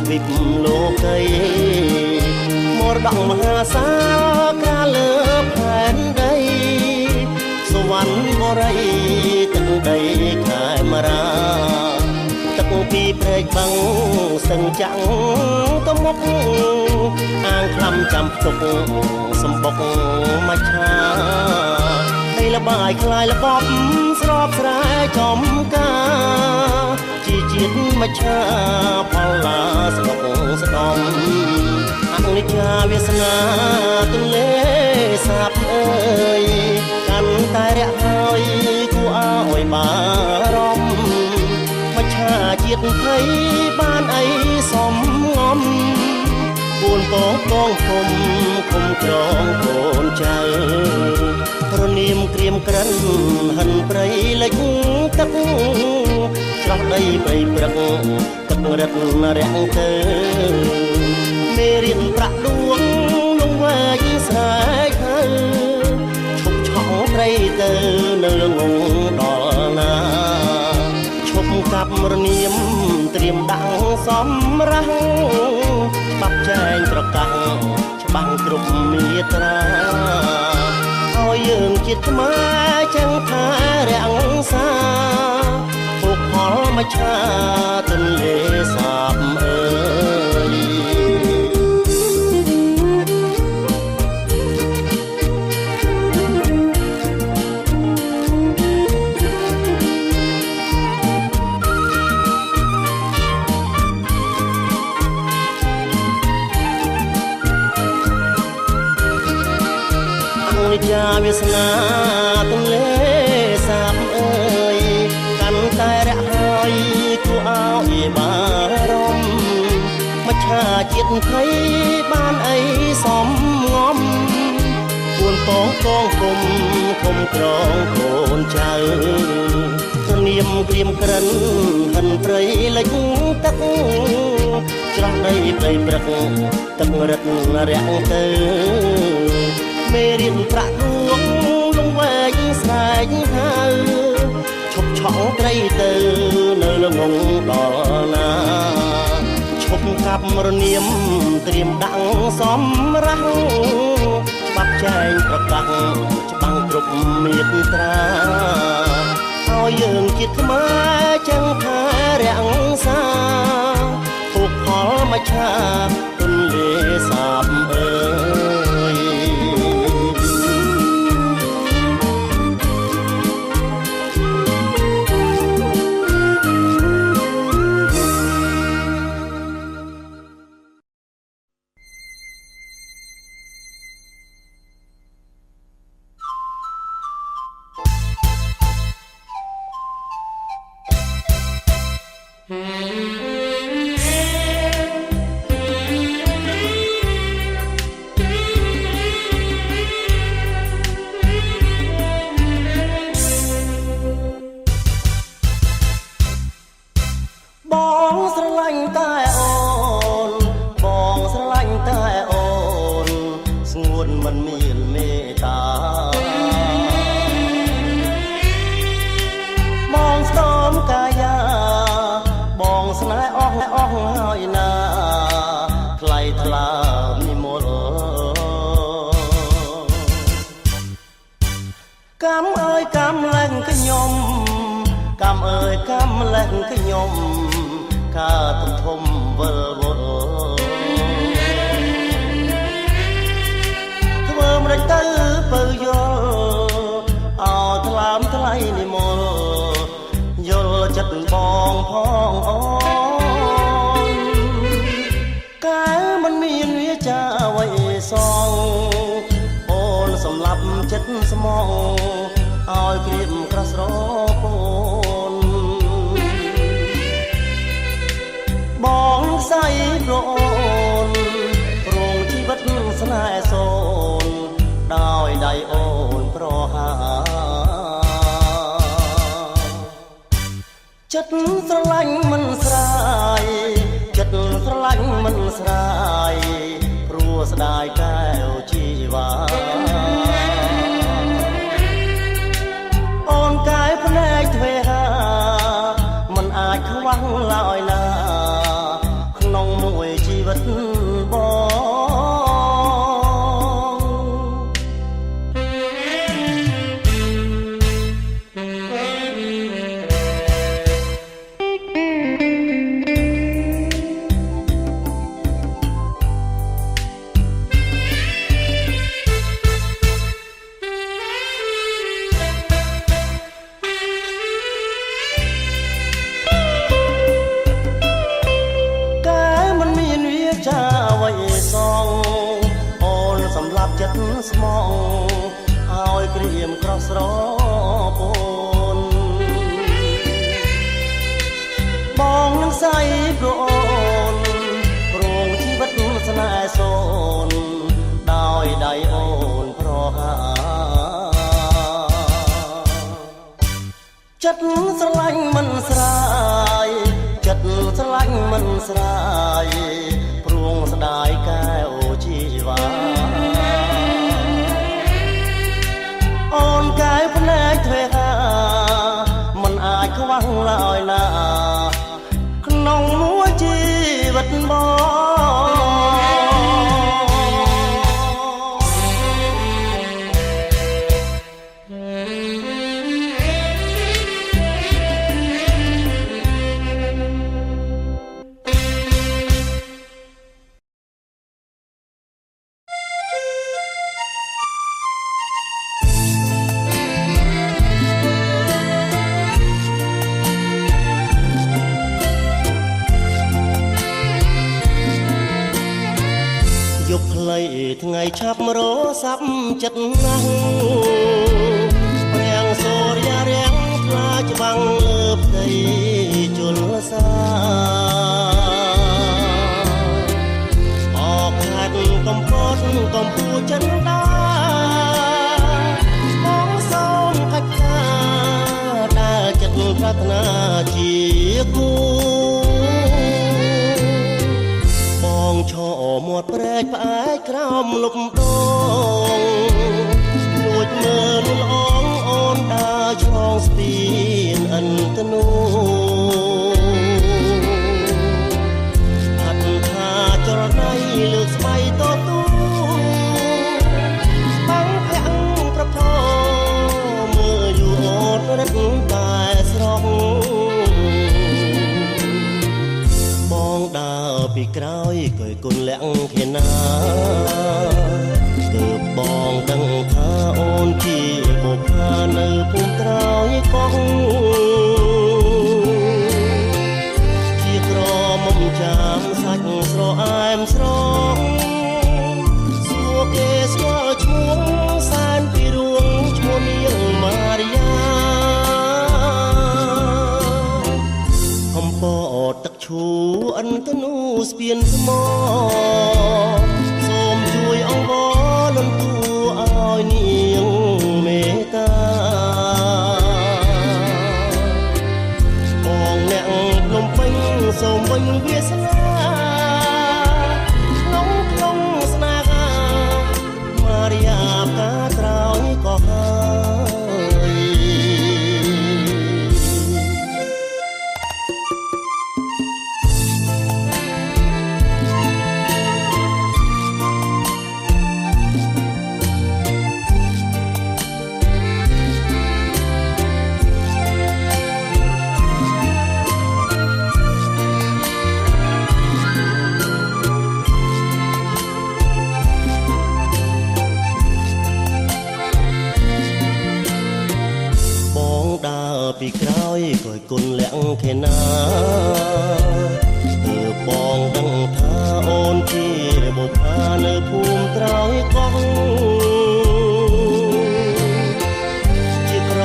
វិបលោកីមរតកមហាសាលកាលើផែនដីសវណ្ណបរិយទឹកដីខែមរាទឹកពីព្រែកបាំងសឹងចាំងទៅមុខអាងខ្លំចាំផ្ទុកសម្បុកមច្ឆាហើយលបាយคล้ายល្បប់ស្របស្រែចំការជាជាតិមច្ឆាផលឡាស្ដុកស្ដំអនិច្ចាវាសនាទន្លេសាបអើយកាន់តែរះហើយគួរឲ្យបារម្ភមច្ឆាជាតិភ័យបានអីសំងំពួនពងកងធំគុំក្រងកូនចៅរនាមក្រៀមក្រិនហិនព្រៃលិចទឹកស្រស់ដីព្រៃព្រឹកទឹករឹករាំងទៅមេរៀនប្រាក់ដួងលងវែងស្រែកហើឈប់ឆក់ត្រីទៅនៅងងដល់ណាឈប់កាប់រនាមត្រៀមដាក់សម្រាប់ច្បាប់ចែងប្រកាសច្បាំងគ្រប់មាត្រាឲ្យយើងជាតិខ្មែរចឹងថារាំងសាពុកផលមច្ឆាទន្លេសាបអើយអនិច្ចាវាសនាទន្លេសាបអើយកាន់តែរះហើយគួរឲ្យបារម្ភមច្ឆាជាតិភ័យបានអីសំងំពួនពងកងគុំគុំក្រងកូនចៅនាមក្រៀមក្រិនហិនព្រៃលិចទឹកច្រោះដីព្រៃព្រឹកទឹករឹករាំងទៅមេរៀនប្រាក់ដួងលងវែងស្រែកហើឈប់ឆក់ត្រីទៅនៅល្ងងដល់ណាឈប់កាប់រនាមត្រៀមដាក់សម្រាប់ច្បាប់ចែងប្រកាសច្បាំងគ្រប់មាត្រាឲ្យយើងជាតិខ្មែរចឹងថារាំងសាពុកផលមច្ឆាទន្លេសាបអើយបងស្រឡាញ់តែអូនបងស្រឡាញ់តែអូនស្ងួនមិនមានមេត្តាបងស្ទមកាយាបងស្នេហ៍អស់ហើយណាថ្លៃថ្លានិមលកម្មអើយកម្មលែងខ្ញុំកម្មអើយកម្មលែងខ្ញុំការទំធំវិលវល់ធ្វើមិនទៅបើយល់អោថ្លើមថ្លៃនិមលយល់ចិត្តបងផងអូនកាលមិនមានវាចាអ្វីសងអូនសម្លាប់ចិត្តស្មងឲ្យក្រៀមក្រស្រពូនបងស្អីប្រអូនរងជីវិតស្នេហ៍សូនដោយដៃអូនប្រហាចិត្តស្រឡាញ់មិនស្រាយចិត្តស្រឡាញ់មិនស្រាយព្រោះស្ដាយកែវជីវ៉ាអូនកែវភ្នែកទ្វេហាមិនអាចខ្វះឡើយណាក្នុងមួយ វិតចាវៃសងអូនសម្រាប់ចិត្តស្មងហើយក្រៀមក្រោះស្រពូនបងនឹងស្អីព្រោះអូនព្រោងជីវិតស្នេហ៍សូនដោយដៃអូនប្រហាចិត្តស្រឡាញ់មិនស្រាយចិត្តស្រឡាញ់មិនស្រាយស្ដាយកែវជីវ៉ាអូនកែវភ្នែកទ្វេហាមិនអាចខ្វះឡើយណាក្នុងមួយជីវិតបងថ្ងៃឆាប់រសាប់ចិត្តណាស់ព្រះសូរ្យរាំងខ្លាច្បាំងលើផ្ទៃជលសាអកខាត់កំពតកំពូចិនដាបងសូមកាច់ខាដែលចិត្តប្រាថ្នាជាគូឈរមាត់ព្រែកផ្អែកក្រោមលុបដងលួចមើលល្អងអូនដើរឆ្លងស្ពានអិនធ្នូហាត់ថាចរណៃលើកស្បៃតទូបាំងភាំងប្រផមើលយូរអូនរឹកតែស្រស់បងដើរពីក្រោយគយគុណលាក់ខេណាគឺបងដឹងថាអូនជាបុប្ផានៅភូមិក្រោយកោះជាក្រមុំចាំសាច់ស្រអែមស្រងសួរគេស្គាល់ឈ្មោះសែនពីរួងឈ្មោះនាងម៉ារីយ៉ាកំពតទឹកឈូអិនធ្នូស្ពានថ្មសូមជួយអង្វរលំទួឲ្យនាងមេត្តាបងអ្នកភ្នំពេញសូមវិញវាសនាក្នុងស្នេហាម៉ារីយ៉ាផ្កាក្រោយក៏ហើយពីក្រោយគយគុណលាក់ខេណាគឺបងដឹងថាអូនជាបុប្ផានៅភូមិក្រោយកោះជាក្រ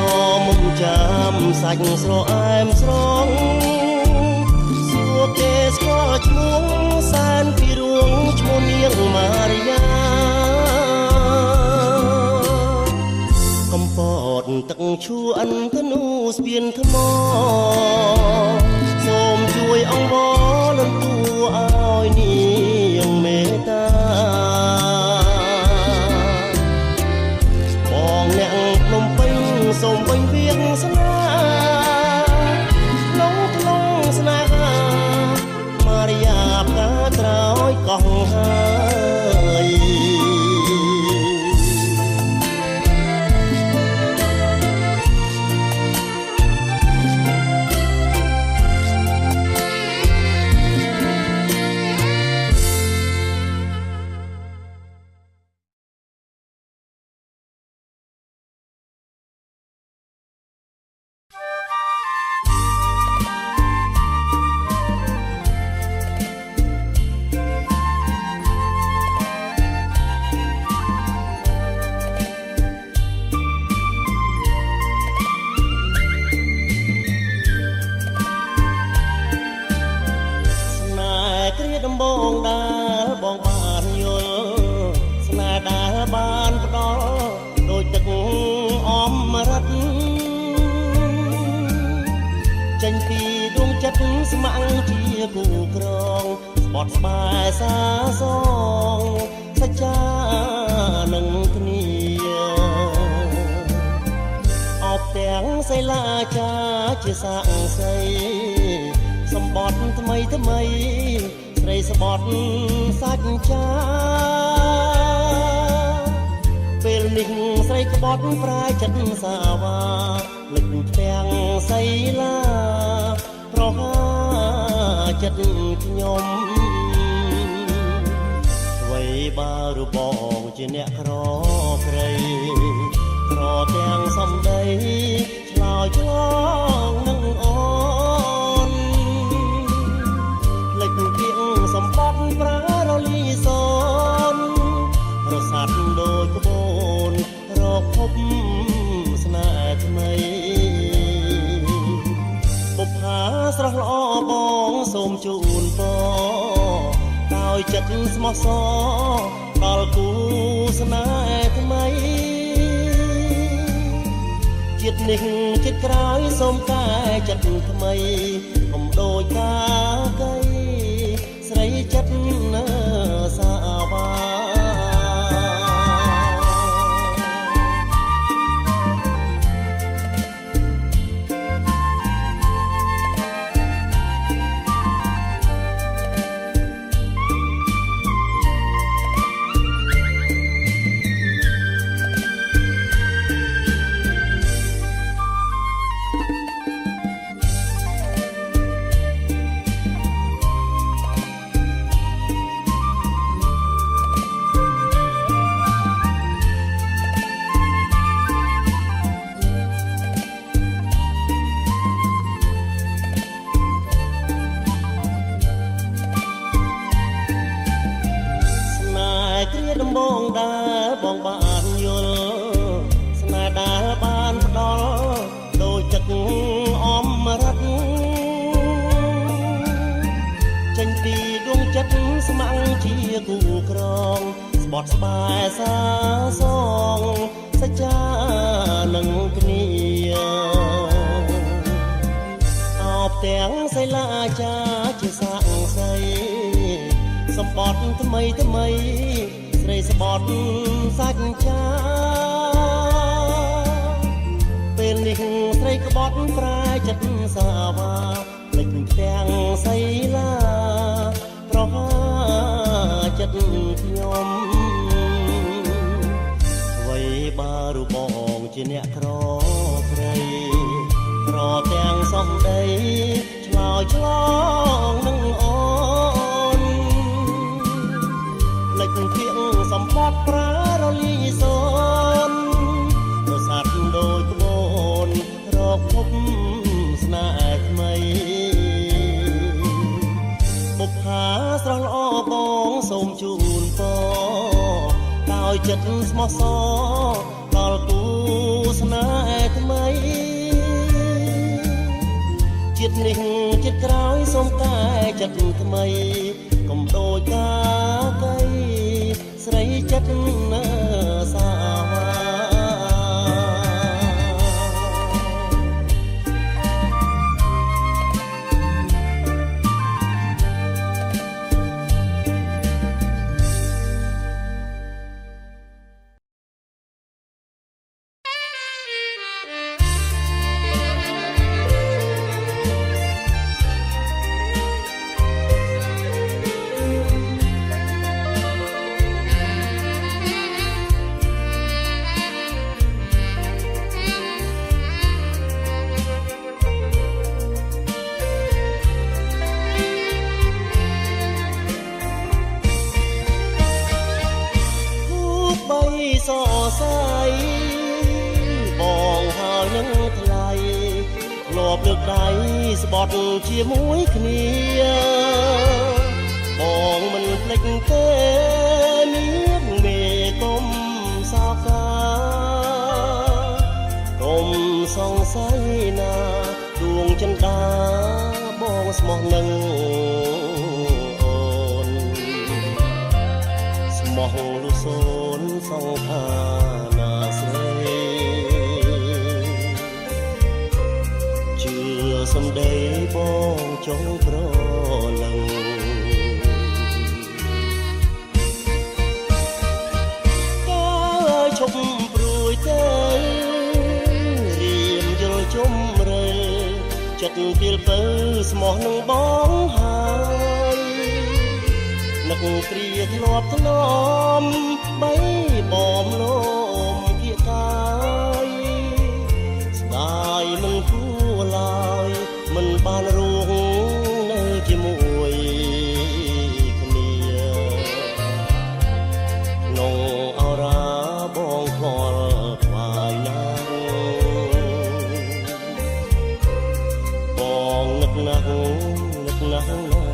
មុំចាំសាច់ស្រអែមស្រងសួរគេស្គាល់ឈ្មោះសែនពីរួងឈ្មោះនាងម៉ារីយ៉ាកំពតទឹកឈូអិនធ្នូស្ពានថ្មសូមជួយអង្វរលំទួឲ្យនាងមេត្តាបងអ្នកភ្នំពេញសូមវិញវាសនាក្នុងស្នេហាម៉ារីយ៉ាផ្កាក្រោយ ដំបងដែលបងបានយល់ស្នេហ៍ដែលបានផ្ដល់ដូចទឹកអមរិតចេញពីដួងចិត្តស្ម័គ្រជាគូក្រងស្បត់ស្បាយសាសងសច្ចានឹងគ្នាអបទាំងសីលាចាជាសាក់សីសម្បត្តិថ្មីថ្មីស្រីស្បត់សាច់ចាពេលនេះស្រីក្បត់ប្រាយចិត្តសាវាលិចទាំងសីលាប្រហាចិត្តខ្ញុំអ្វីបើរបងជាអ្នកក្រក្រៃក្រទាំងសំដីឆ្លើយឆ្លងនឹងអូនលិចគៀងសម្បត្តិប្រារលីសូនរសាត់ដូចក្បូនរកភពស្នេហ៍ថ្មីបុប្ផាស្រស់ល្អបងសូមជូនពរដោយចិត្តស្មោះសរដល់គូស្នេហ៍ថ្មីជាតិនេះជាតិក្រោយសូមកែចិត្តថ្មីកុំដូចកាកៃស្រីចិត្តសាវាដំបងដែលបងបានយល់ស្នេហ៍ដែលបានផ្ដល់ដូចទឹកអមរិតចេញពីដួងចិត្តស្ម័គ្រជាគូក្រងស្បត់ស្បាយសាសងសច្ចានឹងគ្នាអបទាំងសីលាចាជាសាក់សីសម្បត្តិថ្មីថ្មីស្រីស្បត់សាច់ចាពេលនេះស្រីក្បត់ប្រាយចិត្តសាវាលិចទាំងសីលាប្រហាចិត្តខ្ញុំអ្វីបើរបងជាអ្នកក្រក្រៃក្រទាំងសំដីឆ្លើយឆ្លងនឹងអូនលិចគៀងសម្បត្តិប្រារលីសូនរសាត់ដូចក្បូនរកភពស្នេហ៍ថ្មីបុប្ផាស្រស់ល្អបងសូមជូនពរដោយចិត្តស្មោះសរដល់គូស្នេហ៍ថ្មីជាតិនេះជាតិក្រោយសូមកែចិត្តថ្មីកុំដូចកាកៃស្រីចិត្តសាវាសរសៃបងហើយនឹងថ្លៃធ្លាប់លើកដៃស្បត់ជាមួយគ្នាបងមិនភ្លេចទេមានមេគុំសោកាគុំសង្ស័យណាដួងចិន្តាបងស្មោះនឹងអូន ះលុសូនសង្ខាណាស្រីជឿសំដីបងចង់ប្រលឹងតើឈប់ព្រួយទៅរៀមយល់ជុំរើចិត្តពីលពើស្មោះនឹងបងហើយនឹកគ្រាធ្លាប់ធ្នមបីបំលោមគៀកកាយស្ដាយមិនគួរឡើយមិនបានរួងនៅជាមួយគ្នាក្នុងអរាបងខ្វល់ខ្វាយណាស់បងនឹកណាស់នឹកណាស់ណា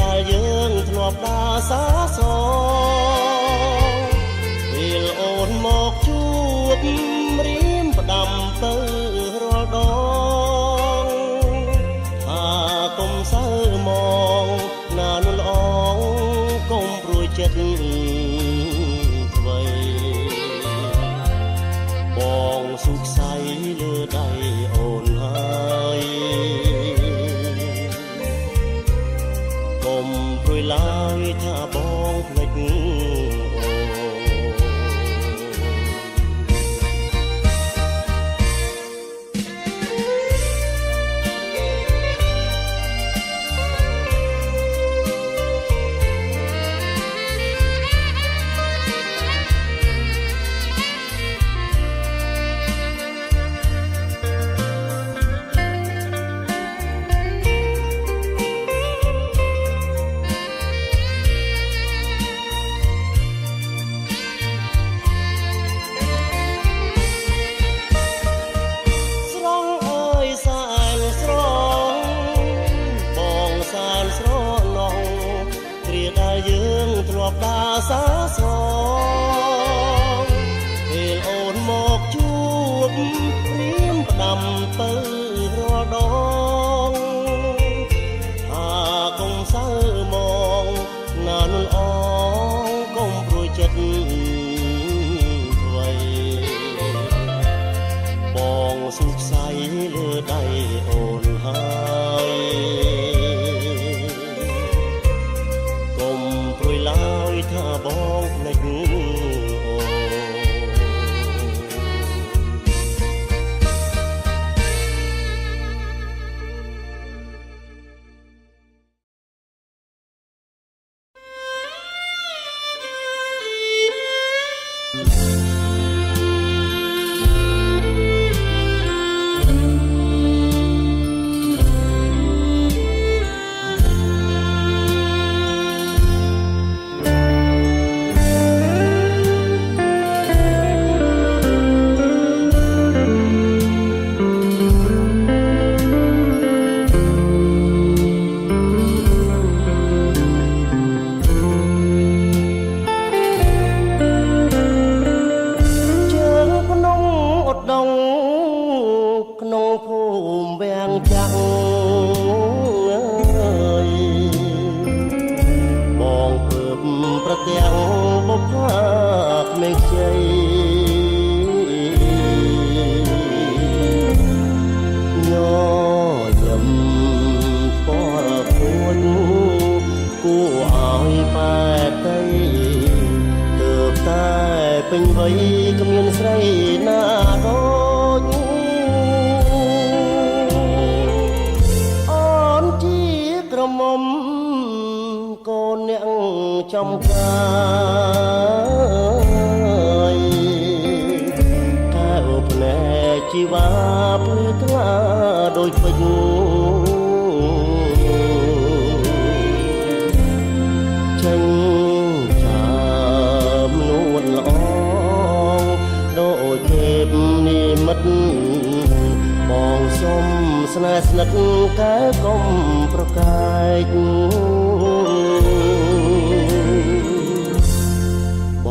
ដែលយើងធ្លាប់ដើរសាសពេលអូនមកជួបរៀមផ្ដាំទៅរាល់ដងថាកុំសើមងណានុល្អងកុំព្រួយចិត្តអ្វីបងសុខស័យលើដៃអូនហើយព្រួយឡើយថាបងភ្លេចយើងធ្លាប់ដើរសាសពេលអូនមកជួបរៀមផ្ដាំទៅរាល់ដងថាកុំសើមងណានុល្អងកុំព្រួយចិត្តអ្វីបងសុខស័យលើដៃអូនហើយថាបងភ្លេចក្នុងភូមិវាំងចាក់បងពើបប្រទាំងបុព្វាក្មេងជ័យញញឹមពណ៌ខួចគួរឲ្យបែកទៅទើបតែពេញវ័យគ្មានស្រីណាដូចក្រមុំកូនអ្នកចំការកែវភ្នែកជីវ៉ាភ្លឺថ្លាដូចពេជ្រចេញចាំនួនល្អដូចទេពនិមិត្តបងសុំស្នេហ៍ស្និទ្ធកែកុំប្រកែកប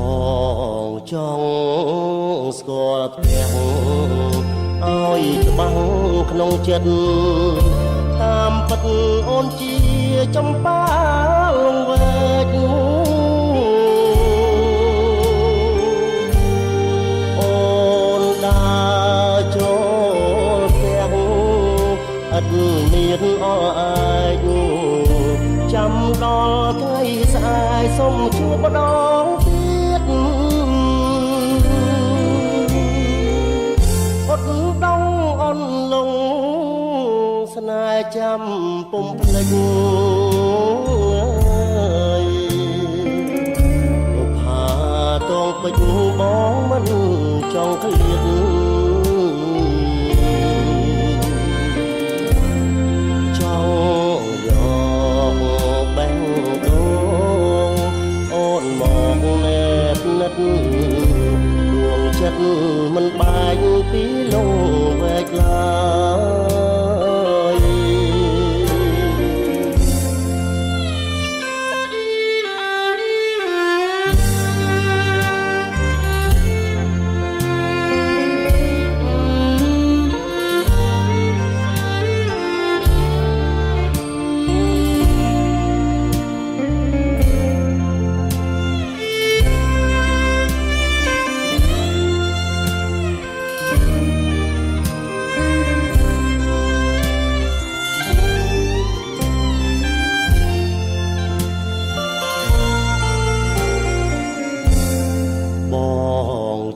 ងចង់ ផ្ទះឲ្យច្បាំងក្នុងចិត្តតាមពិតអូនជាចំបាលងវែកអូនដើរចូលផ្ទះឥតមានអឯកចាំដល់ថ្ងៃស្អែកសុំជួបម្ដងទៀតអត់ដងអន់លងស្នេហ៍ចាំពុំភ្លេចឧបហាតងពេជ្របងមិនចង់ឃ្លាតចង់យកបេះដូងអូនមកណែបនិតដួងចិត្តមិនបែកពីលងវែកឡើយ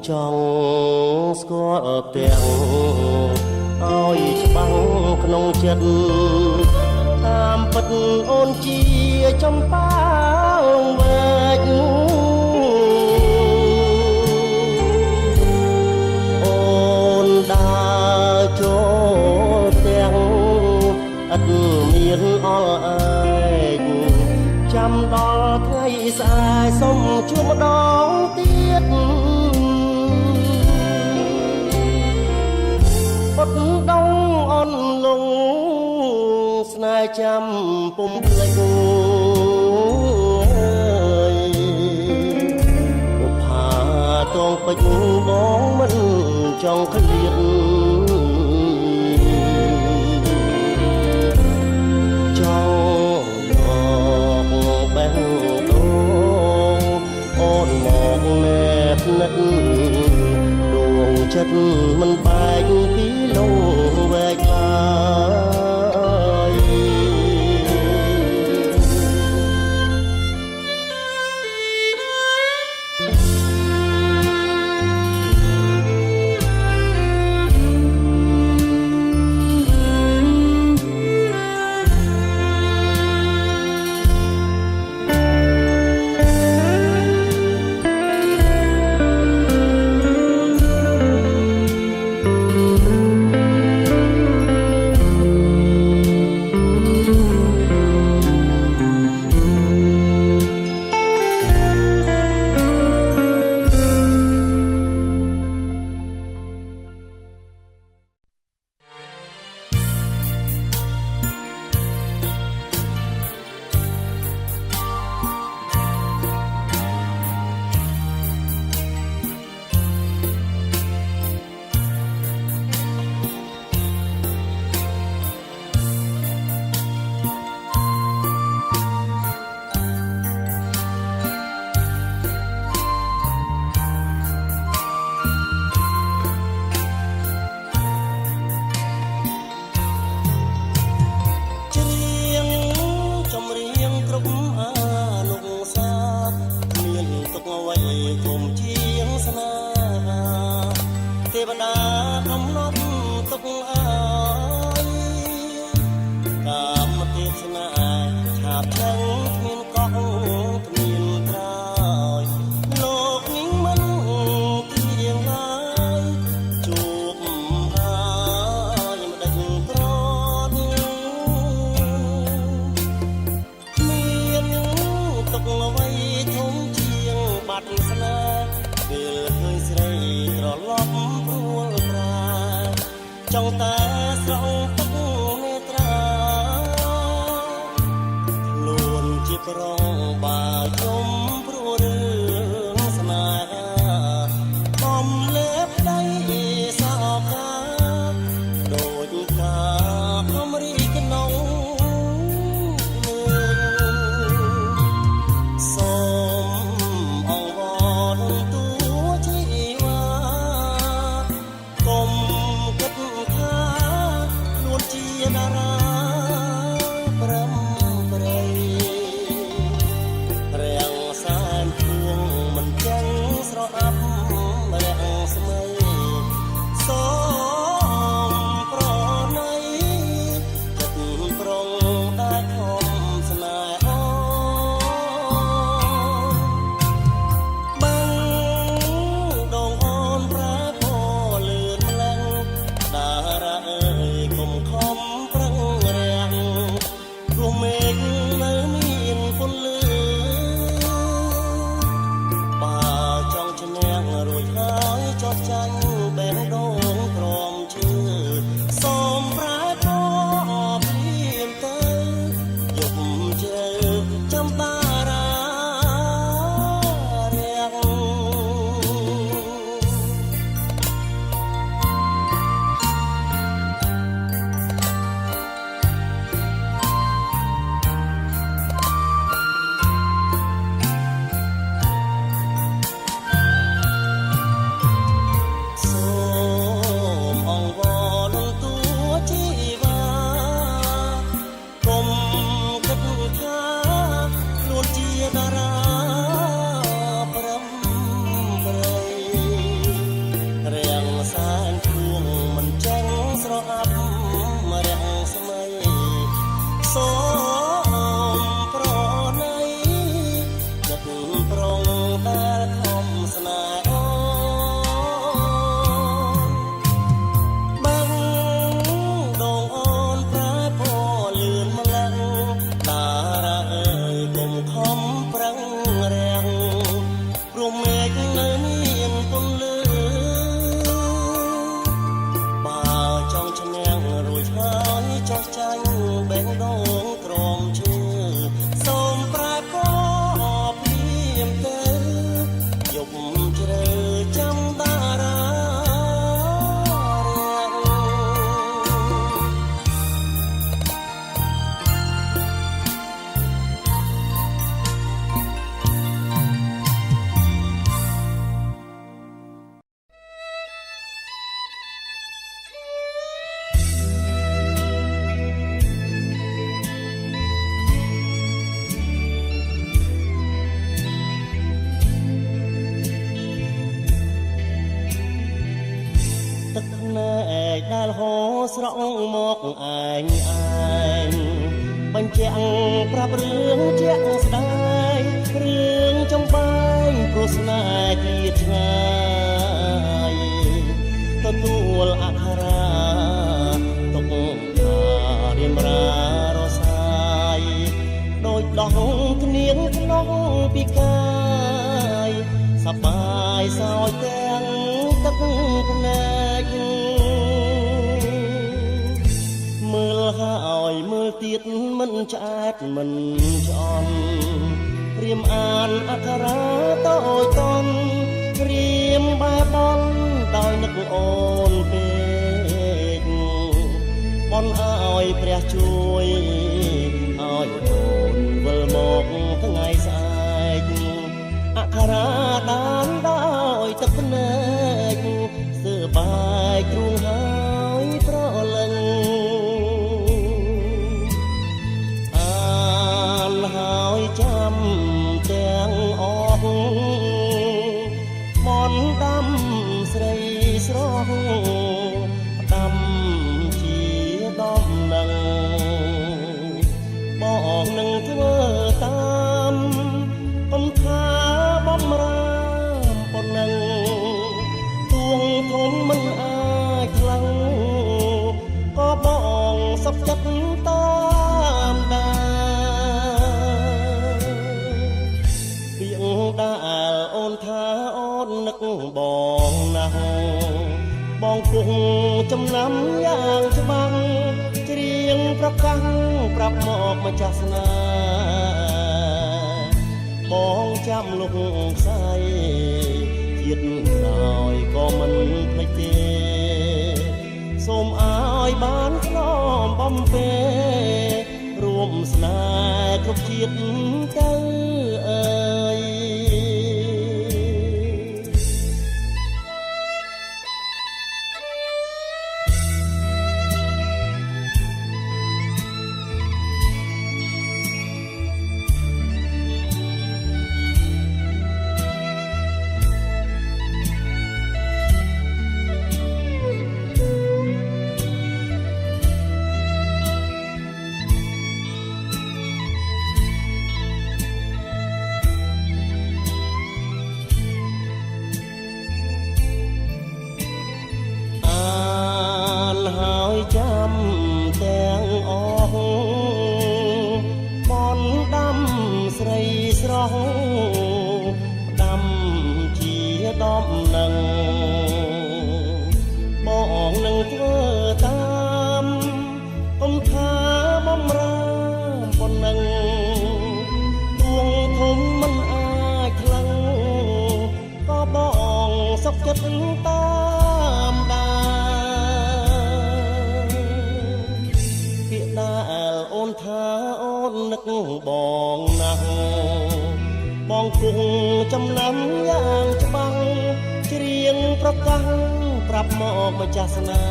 ចង់ស្គាល់ទាំងឲ្យច្បាំងក្នុងចិត្តតាមពិតអូនជាចំបាលងវែកអូនដើរចូលទាំងឥតមានអល់ឯកចាំដល់ថ្ងៃស្អែកសុំជួបម្ដងទៀតអត់ដងអន់លងស្នេហ៍ចាំពុំភ្លេចឧបហាតងពេជ្របងមិនចង់ឃ្លាតចង់យកបេះដូងអូនមកណែបនិតដួងចិត្តមិនបែកពីលងវែកឡើយទេវតាកំណត់ទុកឲ្យកម្មទេស្នេហ៍ឆាបឆឹងគ្មានកក់គ្មានត្រើយលោកនេះមិនទីរៀងឡើយជួបហើយមិនដេញក្រត់មានទុកអ្វីធំជាងបាត់ស្នេហ៍ពេលឃើញស្រីត្រឡប់ព្រួលប្រាចង់តែស្រង់ទឹកមេត្រាខ្លួនជាប្រងបាយំព្រោះរឿងស្នេហាបំលេបដៃ ចនៅមានពន្លឺបើចង់ឈ្នះរួចហើយចោះចាញ់បេះដូងក្រំឈើសូមប្រែពណ៌ភ្លៀមទៅយប់ជ្រៅចាំតារាទឹកភ្នែកដែលហូរស្រក់មកឯងបញ្ជាក់ប្រាប់រឿងជាក់ស្ដាយរឿងចំបែងព្រោះស្នេហ៍ជាតិឆ្ងាយទទួលអក្ខរាទុកថារៀមរារសាយដូចដោះគ្នាក្នុងពីកាយសប្បាយសោយទាំងទឹកភ្នែកមើលហើយមើលទៀតមិនឆ្អែតមិនឆ្អន់រៀមអានអក្ខរាតូចតន់រៀមបែបបន់ដោយនឹកអូនពេកបន់ឲ្យព្រះជួយឲ្យអូនវិលមកថ្ងៃស្អែកអក្ខរាដានដោយទឹកភ្នែកសើបាយគ្រួងហើយប្រលឹងអានហើយចាំទាំងអស់មន់ដាំស្រីស្រស់ផ្ដាំជាដំណឹងបងនឹងធ្វើតាមអំថាបំរាមប៉ុណ្ណឹងទួងធំមិនអាចខ្លាំងក៏បងសុខចិត្តតាមដាពាក្យដែលអូនថាអូននឹកបងណាស់បងគង់ចំណាំយ៉ាងច្បាស់ច្រៀងប្រកាសប្រាប់មកម្ចាស់ស្នេហ៍បងចាំលុកខ្សែជាតិក្រោយក៏មិនភ្លេចទេសូមឲ្យបានខ្នំបំពេរួមស្នេហ៍គ្រប់ជាតិទៅអើយចាំទាំងអស់បនដាំស្រីស្រស់ដាំជាដំណឹងបងនឹងធ្វើតាមអំថាបំរាមប៉ុណ្ណឹងទួងធំមិនអាចខ្លាំងក៏បងសុខចិត្តតាមដាដែលអូនថាអូននឹកបងណាស់បងគង់ចំណាំយ៉ាងច្បាស់ច្រៀងប្រកាសប្រាប់មកម្ចាស់ស្នេ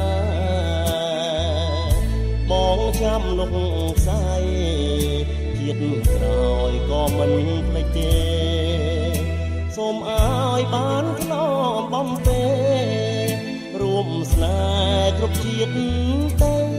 ហ៍បងចាំលុកខ្សែជាតិក្រោយក៏មិនភ្លេចទេសូមឲ្យបានខ្នំបំពេរួមស្នេហ៍គ្រប់ជាតិទៅ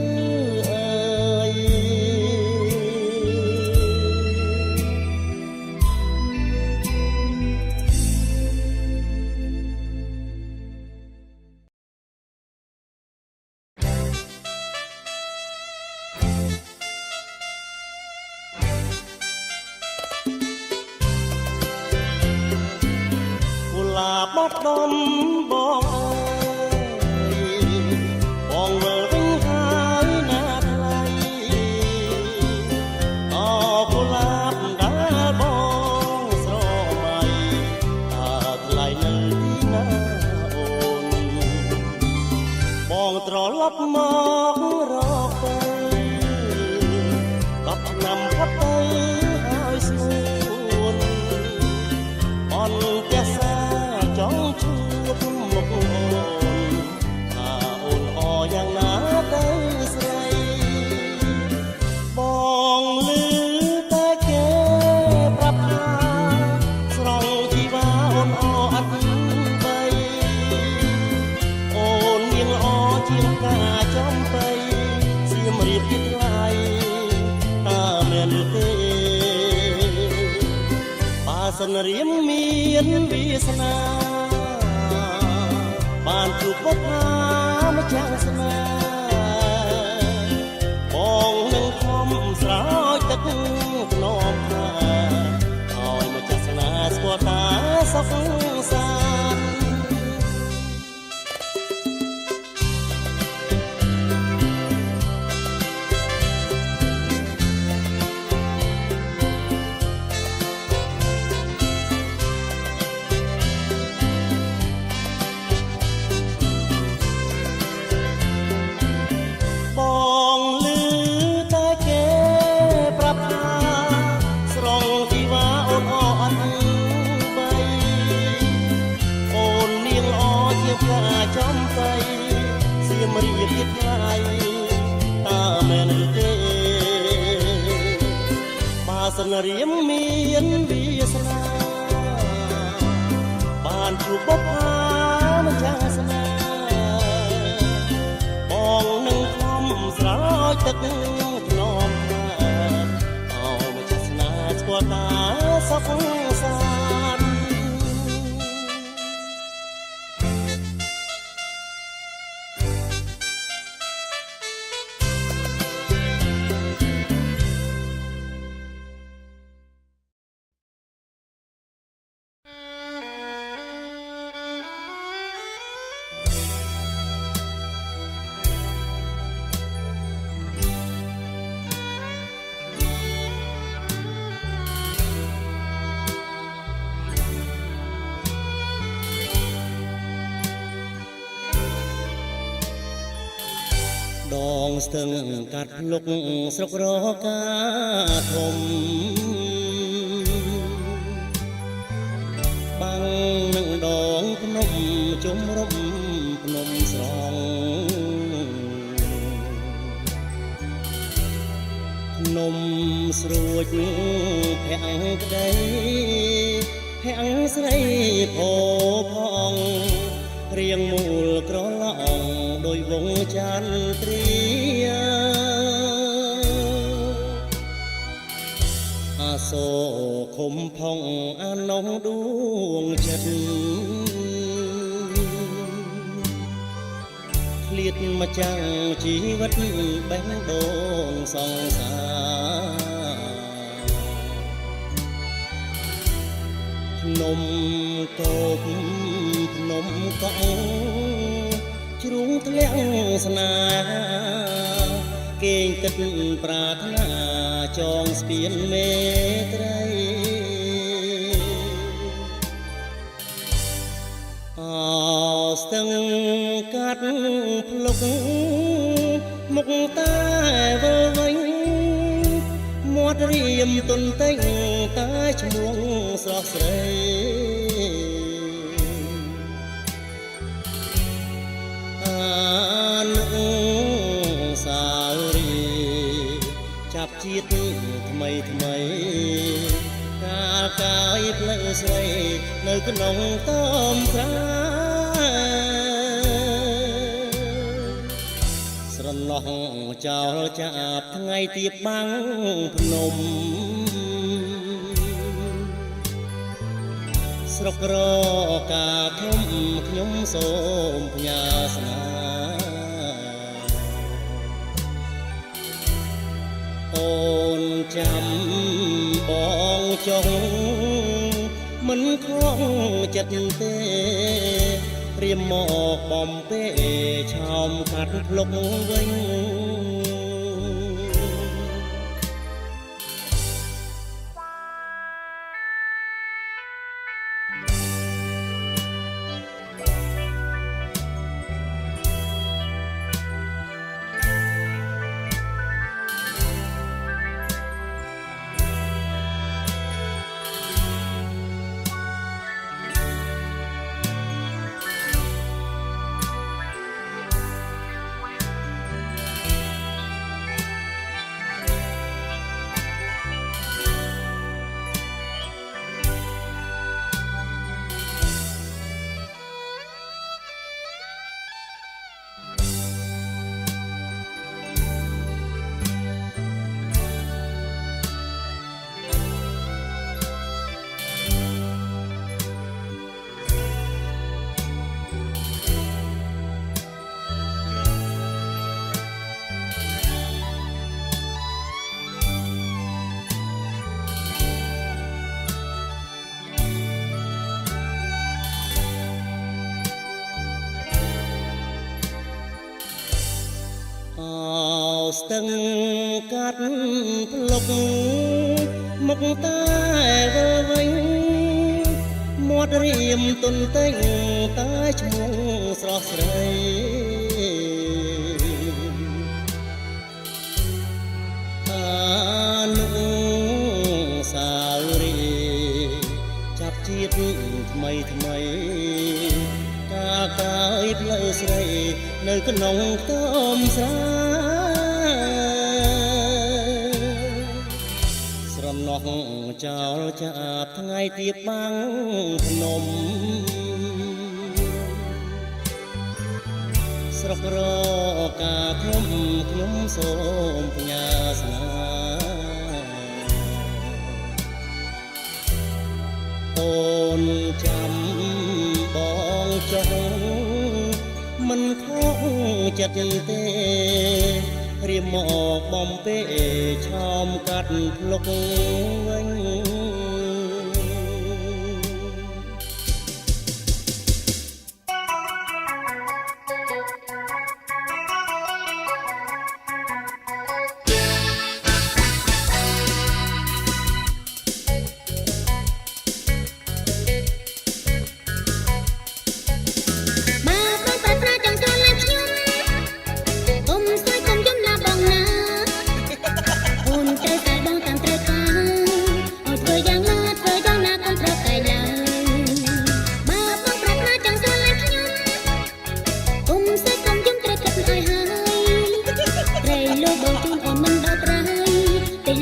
លាបដដុំបងអើយបងវិលវិញហើយណាថ្លៃអកុលាបដែលបងស្រមៃតើថ្លៃនៅទីណាអូនបងត្រឡប់មករកទៅ10 ឆ្នាំផុតទៅហើយស្ងួនអនផ្ទះសាចង់ជួបមុខអូនថាអូនអយ៉ាងណាទៅស្រីបងឮតែគេប្រាប់ថាស្រង់ជីវ៉ាអូនអអត់បីអូនមានល្អជាងការចំបៃសៀមរាបទីថ្លៃតើមែនទេបើសិនរៀមមានវាសនាបានជួបបុព្វាម្ចាស់ស្នេហ៍បងនឹងខំស្រោចទឹកខ្នងថាឲ្យម្ចាស់ស្នេហ៍ស្គាល់ថាសុខសាន្តបងឮតែគេប្រាប់ថាស្រង់ជីវ៉ាអូនអអត់បីអូននាងល្អជាងការចំបៃសៀមរាបទៀតថ្លៃតើមែនទេបើសិនរៀមមានវាសនាបានជួបបុព្វាម្ចាស់ស្នេហ៍បងនឹងស្រោចទឹកថ្នមថាឲ្យម្ចាស់ស្នេហ៍ស្គាល់ថាសុខសាន្តដងស្ទឹងកាត់ភ្លុកស្រុករកាធំបាំងនឹងដងភ្នំជុំរំភ្នំស្រងភ្នំស្រួចភាំងក្ដីភាំងស្រីផោផងរៀងមូលក្រឡងដោយវងចន្ទ្រាអាសូរខំផុងអានងដួងចិត្តឃ្លាតម្ចាំងជីវិតបេះដូងសង្សារភ្នំកោបភ្នំកង់ជ្រុងធ្លាក់ស្នេហាគេងគិតប្រាថ្នាចងស្ពានមេត្រីអស្ទឹងកាត់ភ្លុកមុខតែវើវិញមាត់រៀមទុនតេងតែឈ្មោះស្រស់ស្រីសារីចាប់ជាតិថ្មីថ្មីកាលកាយផ្លូវស្រីនៅក្នុងតំត្រាស្រណោះចោលចាប់ថ្ងៃទៀបបាំងភ្នំស្រុករកាធំខ្ញុំសូមផ្ញើស្នាអូនចាំបងចង់មិនខំចិត្ត ចិត្តទេរៀមមកបំពេឆោមកាត់ភ្លុកវិញស្ទឹងកាត់ភ្លុកមកតែវើវិញមាត់រៀមទុនទិញតែឈ្មោះស្រស់ស្រីអានុសាវរីចាប់ជាតិថ្មីថ្មីការកាយផ្លូវស្រីនៅក្នុងខ្ទមសាស្រណោះចោលចាប់ថ្ងៃទៀបបាំងភ្នំស្រុករកាខ្ញុំសូមផ្ញើស្នាអូនចាំបងចុះមិនខកចិត្តទេរៀមមកបំពេឆោមកាត់ភ្លុកវិញ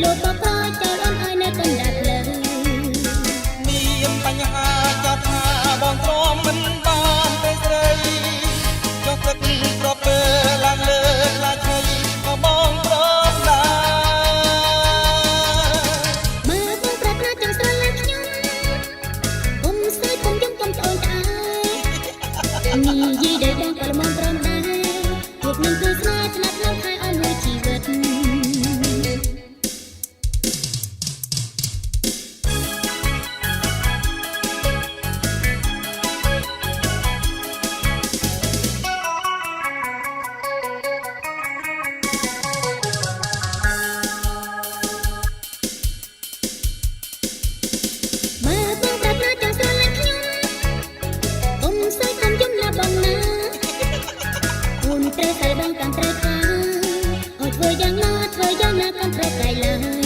លោកបកចោលអូនឲ្យនៅកណ្ដាលផ្លូវមានបញ្ហាចាប់ថាបងទ្រាំមិនបានទេស្រីចុះទឹកប្រពើឡើងលើខ្លាចឈៃក៏បងព្រមដែរមើលបងប្រាថ្នាចង់ស្រឡាញ់ខ្ញុំគុំស្អីគុំយំគុំត្អូនត្អែនិយាយដោយបងក៏ល្មមព្រមដែរជួបនឹងគឺស្នេហ៍ស្នាប់ក្នុងខែអូនមួយជីវិតត្រូវតែបងកាន់ត្រូវការអូធ្វើយ៉ាងណាកាន់ត្រូវកាយឡើយ